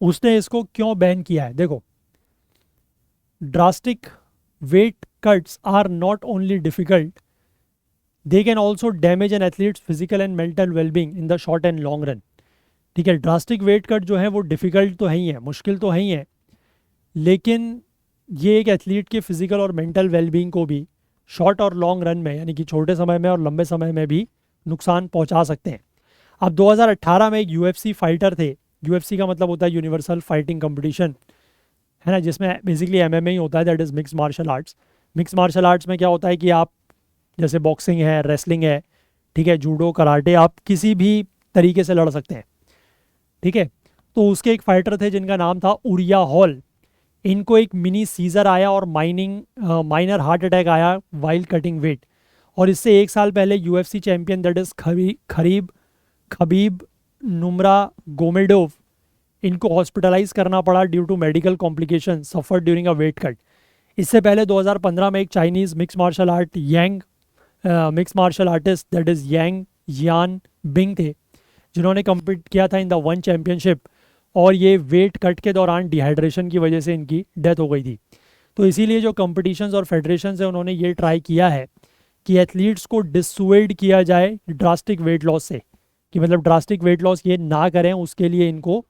उसने इसको क्यों बैन किया है। देखो, drastic weight cuts are not only difficult, they can also damage an athlete's physical and mental wellbeing in the short and long run. ठीक है, ड्रास्टिक वेट कट जो है वो डिफ़िकल्ट तो है ही है, मुश्किल तो है ही है, लेकिन ये एक एथलीट के फिजिकल और मेंटल वेलबींग को भी शॉर्ट और लॉन्ग रन में, यानी कि छोटे समय में और लंबे समय में भी नुकसान पहुंचा सकते हैं। अब 2018 में एक यूएफसी फाइटर थे, यूएफसी का मतलब होता है यूनिवर्सल फाइटिंग कंपटीशन, है ना, जिसमें बेसिकली एमएमए ही होता है, that is mix martial arts. Mix martial arts में क्या होता है कि आप जैसे बॉक्सिंग है, रेसलिंग है, ठीक है, जूडो, कराटे, आप किसी भी तरीके से लड़ सकते हैं। ठीक है, तो उसके एक फाइटर थे जिनका नाम था उरिया हॉल। इनको एक मिनी सीजर आया और माइनर हार्ट अटैक आया वाइल्ड कटिंग वेट, और इससे एक साल पहले UFC champion that is Khabib Nurmagomedov, इनको हॉस्पिटलाइज करना पड़ा due to medical complication suffer during a weight cut. इससे पहले 2015 में एक Chinese mix martial artist that is Yang Yan Bing थे, जिन्होंने कम्पीट किया था इन द वन चैम्पियनशिप, और ये वेट कट के दौरान डिहाइड्रेशन की वजह से इनकी डेथ हो गई थी। तो इसीलिए जो कॉम्पिटिशन्स और फेडरेशन है उन्होंने ये ट्राई किया है कि एथलीट्स को डिसुएड किया जाए ड्रास्टिक वेट लॉस से, कि मतलब ड्रास्टिक वेट लॉस ये ना करें, उसके लिए इनको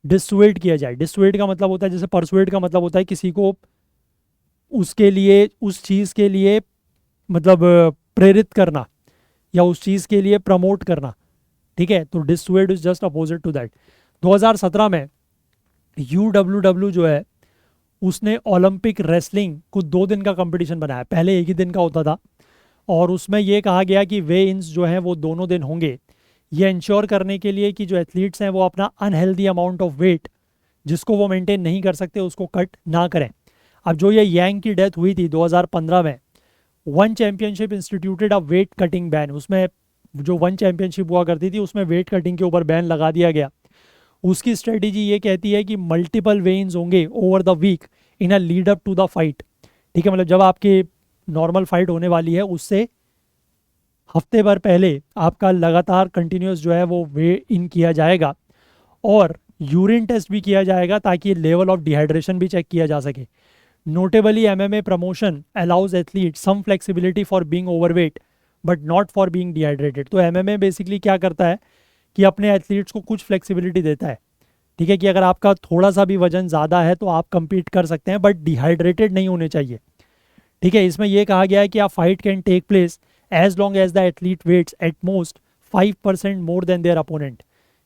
डिसुएड किया जाए। डिसुएड का मतलब होता है, जैसे परसुएड का मतलब होता है किसी को उसके लिए, उस चीज़ के लिए मतलब प्रेरित करना या उस चीज़ के लिए प्रमोट करना। ठीक है, तो dissuade is just opposite to that. 2017 में UWW जो है उसने ओलंपिक रेसलिंग को 2 दिन का कंपटीशन बनाया, पहले एक ही दिन का होता था, और उसमें ये कहा गया कि वे इन्स जो हैं वो दोनों दिन होंगे, ये इंश्योर करने के लिए कि जो एथलीट्स हैं वो अपना अनहेल्दी अमाउंट ऑफ वेट जिसको वो मेंटेन नहीं कर सकते उसको कट ना करें। अब जो ये यांग की डेथ हुई थी 2015 में, वन चैम्पियनशिप इंस्टीट्यूटेड अ वेट कटिंग बैन, उसमें जो वन चैम्पियनशिप हुआ करती थी उसमें वेट कटिंग के ऊपर बैन लगा दिया गया। उसकी स्ट्रेटेजी ये कहती है कि मल्टीपल वेन्स होंगे over the week in a lead up to the fight. ठीक है, मतलब जब आपकी नॉर्मल फाइट होने वाली है उससे हफ्ते भर पहले आपका लगातार कंटिन्यूस जो है वो वे इन किया जाएगा, और यूरिन टेस्ट भी किया जाएगा ताकि लेवल ऑफ डिहाइड्रेशन भी चेक किया जा सके। Notably MMA promotion allows athlete some flexibility for being overweight but not for being dehydrated. तो एमएमए बेसिकली क्या करता है कि अपने एथलीट्स को कुछ फ्लेक्सिबिलिटी देता है, ठीक है, कि अगर आपका थोड़ा सा भी वजन ज़्यादा है तो आप compete कर सकते हैं, बट डिहाइड्रेटेड नहीं होने चाहिए। ठीक है, इसमें यह कहा गया है कि आप fight can take place as long as the athlete weighs at most 5% more than their opponent.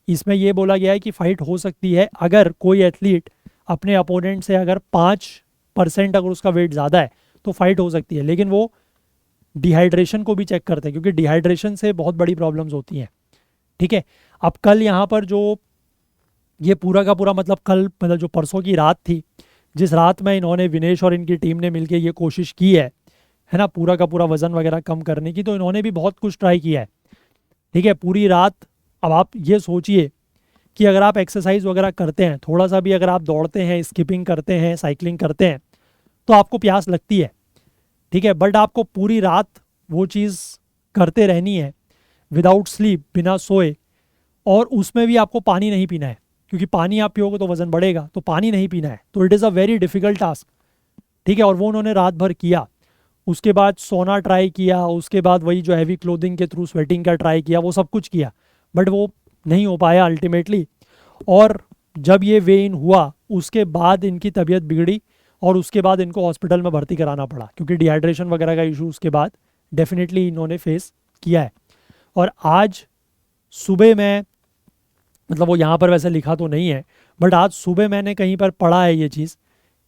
इसमें यह बोला गया है कि फाइट हो सकती है अगर कोई एथलीट अपने अपोनेंट से अगर 5% अगर उसका वेट ज़्यादा है तो फाइट हो सकती है, लेकिन वो डिहाइड्रेशन को भी चेक करते हैं क्योंकि डिहाइड्रेशन से बहुत बड़ी प्रॉब्लम्स होती हैं। ठीक है, अब कल यहाँ पर जो ये पूरा का पूरा मतलब कल मतलब जो परसों की रात थी, जिस रात में इन्होंने विनेश और इनकी टीम ने मिलकर ये कोशिश की है ना, पूरा का पूरा वज़न वगैरह कम करने की, तो इन्होंने भी बहुत कुछ ट्राई किया है। ठीक है, पूरी रात। अब आप ये सोचिए कि अगर आप एक्सरसाइज वगैरह करते हैं, थोड़ा सा भी अगर आप दौड़ते हैं, स्किपिंग करते हैं, साइकिलिंग करते हैं, तो आपको प्यास लगती है। ठीक है, बट आपको पूरी रात वो चीज़ करते रहनी है विदाउट स्लीप, बिना सोए, और उसमें भी आपको पानी नहीं पीना है, क्योंकि पानी आप पियोगे तो वज़न बढ़ेगा, तो पानी नहीं पीना है, तो it is a very difficult task. ठीक है, और वो उन्होंने रात भर किया। उसके बाद सोना ट्राई किया, उसके बाद वही जो हैवी क्लोथिंग के थ्रू स्वेटिंग का ट्राई किया, वो सब कुछ किया, बट वो नहीं हो पाया अल्टीमेटली। और जब ये वे इन हुआ उसके बाद इनकी तबीयत बिगड़ी, और उसके बाद इनको हॉस्पिटल में भर्ती कराना पड़ा, क्योंकि डिहाइड्रेशन वगैरह का इशू उसके बाद डेफिनेटली इन्होंने फेस किया है। और आज सुबह में, मतलब वो यहाँ पर वैसे लिखा तो नहीं है, बट आज सुबह मैंने कहीं पर पढ़ा है ये चीज़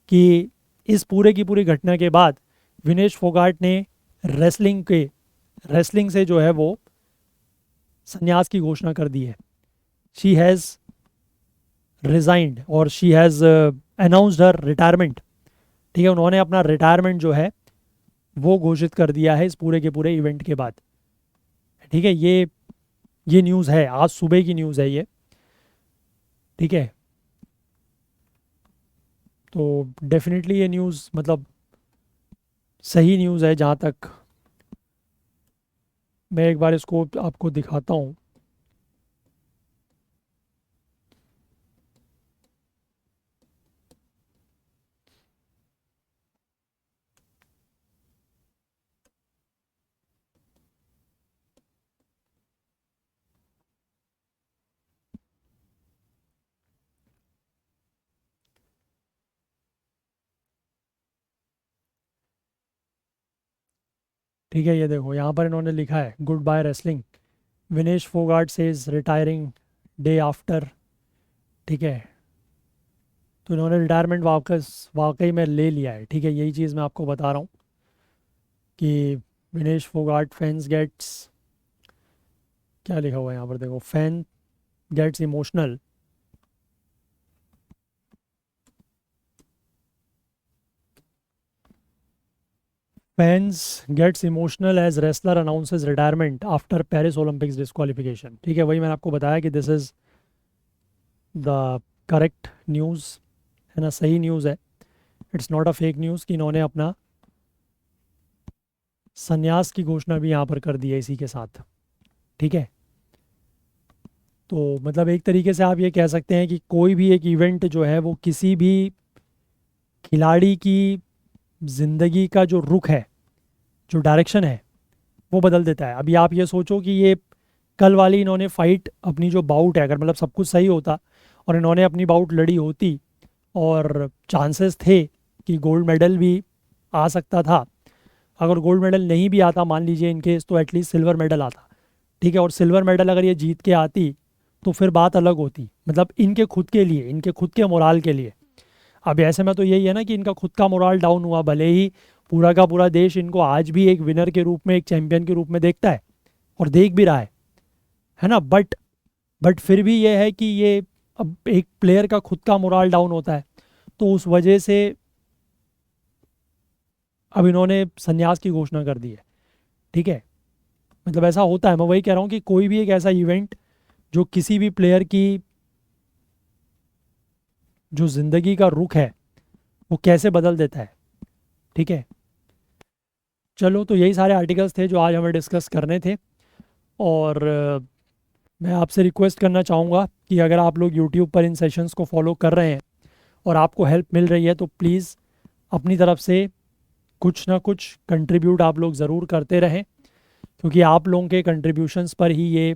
कि इस पूरे की पूरी घटना के बाद विनेश फोगाट ने रेसलिंग से जो है वो संन्यास की घोषणा कर दी है। शी हैज़ रिजाइंड और she has announced her retirement. ठीक है, उन्होंने अपना रिटायरमेंट जो है वो घोषित कर दिया है इस पूरे के पूरे इवेंट के बाद। ठीक है, ये न्यूज़ है, आज सुबह की न्यूज़ है ये। ठीक है, तो डेफिनेटली ये न्यूज़ मतलब सही न्यूज़ है जहाँ तक मैं एक बार इसको आपको दिखाता हूँ। ठीक है, ये देखो यहाँ पर इन्होंने लिखा है goodbye wrestling, Vinesh Phogat से इज रिटायरिंग डे आफ्टर। ठीक है, तो इन्होंने रिटायरमेंट वापस वाकई में ले लिया है। ठीक है, यही चीज़ मैं आपको बता रहा हूँ कि विनेश फोगाट फैंस गेट्स, क्या लिखा हुआ है यहाँ पर देखो, fan gets emotional. Fans gets emotional as wrestler announces retirement after Paris Olympics disqualification. ठीक है, वही मैंने आपको बताया कि this is the correct news, है ना, सही न्यूज़ है। It's not a fake news कि इन्होंने अपना संन्यास की घोषणा भी यहाँ पर कर दी है इसी के साथ। ठीक है, तो मतलब एक तरीके से आप ये कह सकते हैं कि कोई भी एक इवेंट जो है वो किसी भी खिलाड़ी की ज़िंदगी का जो रुख है, जो डायरेक्शन है, वो बदल देता है। अभी आप ये सोचो कि ये कल वाली इन्होंने फाइट, अपनी जो बाउट है, अगर मतलब सब कुछ सही होता और इन्होंने अपनी बाउट लड़ी होती और चांसेस थे कि गोल्ड मेडल भी आ सकता था। अगर गोल्ड मेडल नहीं भी आता मान लीजिए इन केस, तो एटलीस्ट सिल्वर मेडल आता। ठीक है, और सिल्वर मेडल अगर ये जीत के आती तो फिर बात अलग होती, मतलब इनके खुद के लिए, इनके खुद के मोराल के लिए। अब ऐसे में तो यही है ना कि इनका खुद का मोराल डाउन हुआ, भले ही पूरा का पूरा देश इनको आज भी एक विनर के रूप में, एक चैंपियन के रूप में देखता है और देख भी रहा है ना, बट फिर भी ये है कि ये अब एक प्लेयर का खुद का मोराल डाउन होता है, तो उस वजह से अब इन्होंने संन्यास की घोषणा कर दी है। ठीक है, मतलब ऐसा होता है, मैं वही कह रहा हूँ कि कोई भी एक ऐसा इवेंट जो किसी भी प्लेयर की जो ज़िंदगी का रुख है वो कैसे बदल देता है। ठीक है, चलो, तो यही सारे आर्टिकल्स थे जो आज हमें डिस्कस करने थे। और मैं आपसे रिक्वेस्ट करना चाहूँगा कि अगर आप लोग यूट्यूब पर इन सेशंस को फॉलो कर रहे हैं और आपको हेल्प मिल रही है तो प्लीज़ अपनी तरफ से कुछ ना कुछ कंट्रीब्यूट आप लोग ज़रूर करते रहें, क्योंकि आप लोगों के कंट्रीब्यूशंस पर ही ये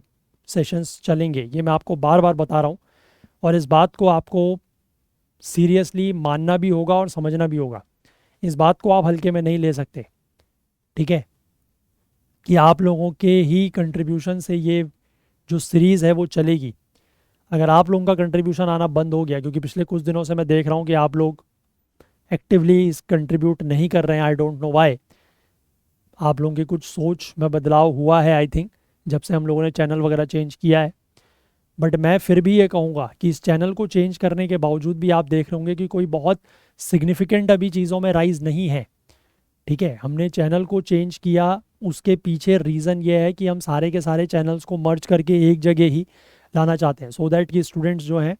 सेशंस चलेंगे। ये मैं आपको बार बार बता रहा हूँ और इस बात को आपको सीरियसली मानना भी होगा और समझना भी होगा। इस बात को आप हल्के में नहीं ले सकते। ठीक है, कि आप लोगों के ही कंट्रीब्यूशन से ये जो सीरीज़ है वो चलेगी। अगर आप लोगों का कंट्रीब्यूशन आना बंद हो गया, क्योंकि पिछले कुछ दिनों से मैं देख रहा हूँ कि आप लोग एक्टिवली इस कंट्रीब्यूट नहीं कर रहे हैं, आई डोंट नो वाई। आप लोगों की कुछ सोच में बदलाव हुआ है आई थिंक, जब से हम लोगों ने चैनल वगैरह चेंज किया है। बट मैं फिर भी ये कहूँगा कि इस चैनल को चेंज करने के बावजूद भी आप देख रहे होंगे कि कोई बहुत सिग्निफिकेंट अभी चीज़ों में राइज नहीं है। ठीक है, हमने चैनल को चेंज किया, उसके पीछे रीज़न ये है कि हम सारे के सारे चैनल्स को मर्ज करके एक जगह ही लाना चाहते हैं, सो दैट कि स्टूडेंट्स जो हैं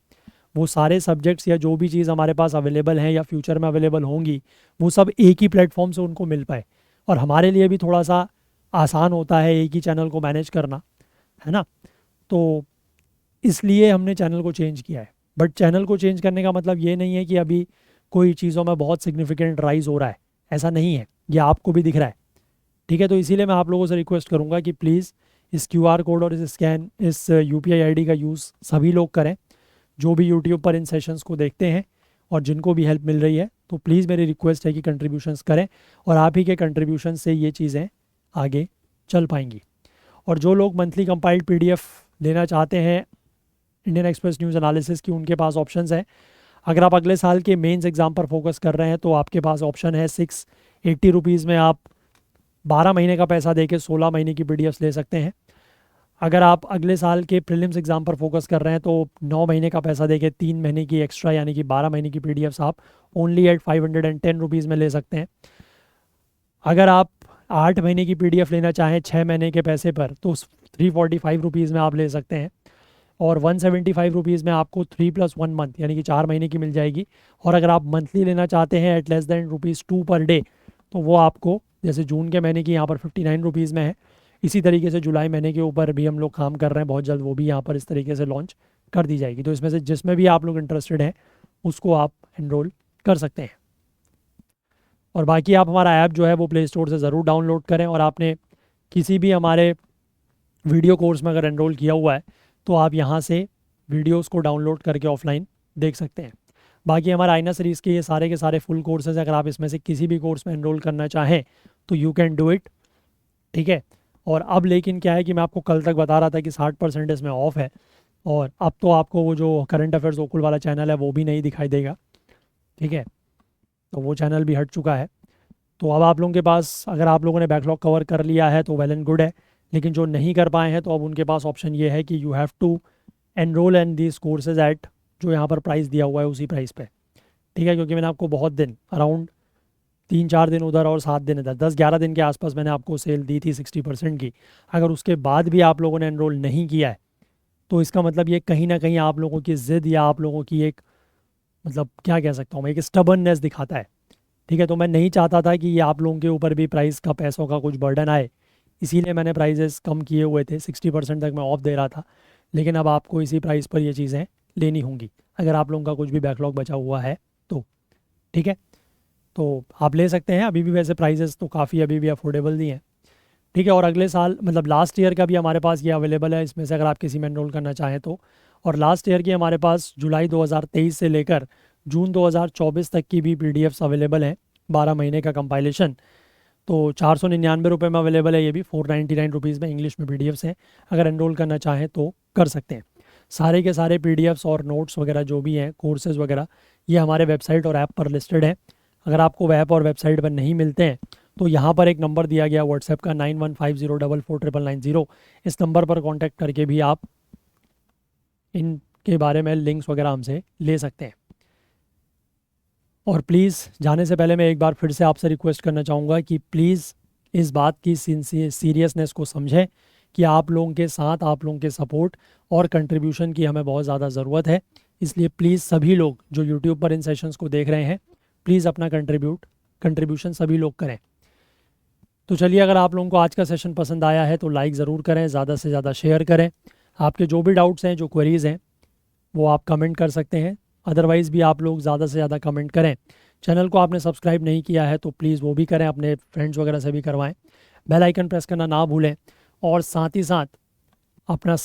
वो सारे सब्जेक्ट्स या जो भी चीज़ हमारे पास अवेलेबल हैं या फ्यूचर में अवेलेबल होंगी वो सब एक ही प्लेटफॉर्म से उनको मिल पाए। और हमारे लिए भी थोड़ा सा आसान होता है एक ही चैनल को मैनेज करना, है ना। तो इसलिए हमने चैनल को चेंज किया है। बट चैनल को चेंज करने का मतलब ये नहीं है कि अभी कोई चीज़ों में बहुत सिग्निफिकेंट राइज हो रहा है, ऐसा नहीं है, ये आपको भी दिख रहा है। ठीक है, तो इसीलिए मैं आप लोगों से रिक्वेस्ट करूंगा कि प्लीज़ इस क्यूआर कोड और इस स्कैन, इस यूपीआई आईडी का यूज़ सभी लोग करें जो भी यूट्यूब पर इन सेशंस को देखते हैं और जिनको भी हेल्प मिल रही है। तो प्लीज़ मेरी रिक्वेस्ट है कि कंट्रीब्यूशंस करें और आप ही के कंट्रीब्यूशन से ये चीज़ें आगे चल पाएंगी। और जो लोग मंथली कंपाइल्ड पीडीएफ लेना चाहते हैं इंडियन एक्सप्रेस न्यूज़ एनालिसिस की, उनके पास ऑप्शंस हैं। अगर आप अगले साल के मेंस एग्ज़ाम पर फोकस कर रहे हैं तो आपके पास ऑप्शन है 680 रुपीज़ में आप 12 महीने का पैसा दे के 16 महीने की पीडीएफ्स ले सकते हैं। अगर आप अगले साल के प्रीलिम्स एग्ज़ाम पर फोकस कर रहे हैं तो 9 महीने का पैसा देके 3 महीने की एक्स्ट्रा यानी कि 12 महीने की पीडीएफ्स आप ओनली एट 510 रुपीज़ में ले सकते हैं। अगर आप 8 महीने की पीडीएफ लेना चाहें 6 महीने के पैसे पर तो 345 रुपीज़ में आप ले सकते हैं। और 175 रुपीज़ में आपको 3+1 मंथ यानी कि 4 महीने की मिल जाएगी। और अगर आप मंथली लेना चाहते हैं eight less than ₹2 per day तो वो आपको जैसे जून के महीने की यहाँ पर 59 रुपीज़ में है, इसी तरीके से जुलाई महीने के ऊपर भी हम लोग काम कर रहे हैं, बहुत जल्द वो भी यहाँ पर इस तरीके से लॉन्च कर दी जाएगी। तो इसमें से जिसमें भी आप लोग इंटरेस्टेड हैं उसको आप एनरोल कर सकते हैं। और बाकी आप हमारा ऐप जो है वो प्ले स्टोर से ज़रूर डाउनलोड करें, और आपने किसी भी हमारे वीडियो कोर्स में अगर एनरोल किया हुआ है तो आप यहाँ से वीडियोस को डाउनलोड करके ऑफलाइन देख सकते हैं। बाकी हमारा आईना सीरीज़ के ये सारे के सारे फुल कोर्सेज, अगर आप इसमें से किसी भी कोर्स में एनरोल करना चाहें तो यू कैन डू इट, ठीक है। और अब लेकिन क्या है कि मैं आपको कल तक बता रहा था कि 60% इसमें ऑफ है, और अब तो आपको वो जो करंट अफेयर्स ओकुल वाला चैनल है वो भी नहीं दिखाई देगा, ठीक है। तो वो चैनल भी हट चुका है। तो अब आप लोगों के पास, अगर आप लोगों ने बैकलॉग कवर कर लिया है तो वेल एंड गुड है, लेकिन जो नहीं कर पाए हैं तो अब उनके पास ऑप्शन ये है कि you have to enrol in these courses at जो यहाँ पर प्राइस दिया हुआ है उसी प्राइस पे, ठीक है। क्योंकि मैंने आपको बहुत दिन, अराउंड 3-4 दिन उधर और 7 दिन इधर, 10-11 दिन के आसपास मैंने आपको सेल दी थी 60% की। अगर उसके बाद भी आप लोगों ने एनरोल नहीं किया है तो इसका मतलब ये कहीं ना कहीं आप लोगों की ज़िद या आप लोगों की एक, मतलब क्या कह सकता हूँ मैं, एक स्टबर्ननेस दिखाता है, ठीक है। तो मैं नहीं चाहता था कि ये आप लोगों के ऊपर भी प्राइस का, पैसों का कुछ बर्डन आए, इसीलिए मैंने प्राइजेस कम किए हुए थे, 60% तक मैं ऑफ दे रहा था। लेकिन अब आपको इसी प्राइस पर ये चीज़ें लेनी होंगी अगर आप लोगों का कुछ भी बैकलॉग बचा हुआ है तो, ठीक है। तो आप ले सकते हैं, अभी भी वैसे प्राइजेस तो काफ़ी अभी भी अफोर्डेबल ही हैं, ठीक है। और अगले साल मतलब लास्ट ईयर का भी हमारे पास ये अवेलेबल है, इसमें से अगर आप किसी में एनरोल करना चाहें तो। और लास्ट ईयर की हमारे पास जुलाई 2023 से लेकर जून 2024 तक की भी पीडीएफ्स अवेलेबल हैं, 12 महीने का कंपाइलेशन। तो 499 रुपये में अवेलेबल है, ये भी 499 रुपीज़ में इंग्लिश में पीडीएफ्स हैं। अगर एनरोल करना चाहें तो कर सकते हैं। सारे के सारे पीडीएफ्स और नोट्स वगैरह जो भी हैं, कोर्सेज़ वगैरह, ये हमारे वेबसाइट और ऐप पर लिस्टेड है। अगर आपको ऐप और वेबसाइट पर नहीं मिलते हैं तो यहाँ पर एक नंबर दिया गया व्हाट्सएप का 9150449990, इस नंबर पर कांटेक्ट करके भी आप इनके बारे में लिंक्स वगैरह हमसे ले सकते हैं। और प्लीज़ जाने से पहले मैं एक बार फिर से आपसे रिक्वेस्ट करना चाहूँगा कि प्लीज़ इस बात की सीरियसनेस को समझें कि आप लोगों के साथ, आप लोगों के सपोर्ट और कंट्रीब्यूशन की हमें बहुत ज़्यादा ज़रूरत है। इसलिए प्लीज़ सभी लोग जो यूट्यूब पर इन सेशंस को देख रहे हैं, प्लीज़ अपना कंट्रीब्यूशन सभी लोग करें। तो चलिए, अगर आप लोगों को आज का सेशन पसंद आया है तो लाइक ज़रूर करें, ज़्यादा से ज़्यादा शेयर करें। आपके जो भी डाउट्स हैं, जो क्वेरीज़ हैं, वो आप कमेंट कर सकते हैं। अदरवाइज़ भी आप लोग ज़्यादा से ज़्यादा कमेंट करें। चैनल को आपने सब्सक्राइब नहीं किया है तो प्लीज़ वो भी करें, अपने फ्रेंड्स वगैरह से भी करवाएं। बेल आइकन प्रेस करना ना भूलें, और साथ ही साथ अपना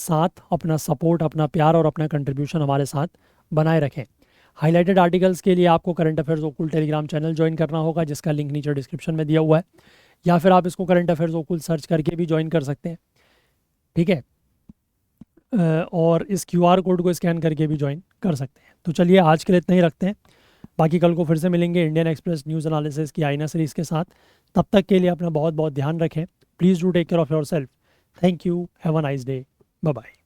सपोर्ट, अपना प्यार और अपना कंट्रीब्यूशन हमारे साथ बनाए रखें। हाईलाइटेड आर्टिकल्स के लिए आपको करंट अफेयर्स ओकुल टेलीग्राम चैनल ज्वाइन करना होगा, जिसका लिंक नीचे डिस्क्रिप्शन में दिया हुआ है, या फिर आप इसको करंट अफेयर्स ओकुल सर्च करके भी ज्वाइन कर सकते हैं, ठीक है। और इस QR कोड को स्कैन करके भी ज्वाइन कर सकते हैं। तो चलिए, आज के लिए इतना ही रखते हैं। बाकी कल को फिर से मिलेंगे इंडियन एक्सप्रेस न्यूज़ एनालिसिस की आईना सीरीज़ के साथ। तब तक के लिए अपना बहुत बहुत ध्यान रखें। Please do take care of yourself. Thank you, have a nice day, bye bye.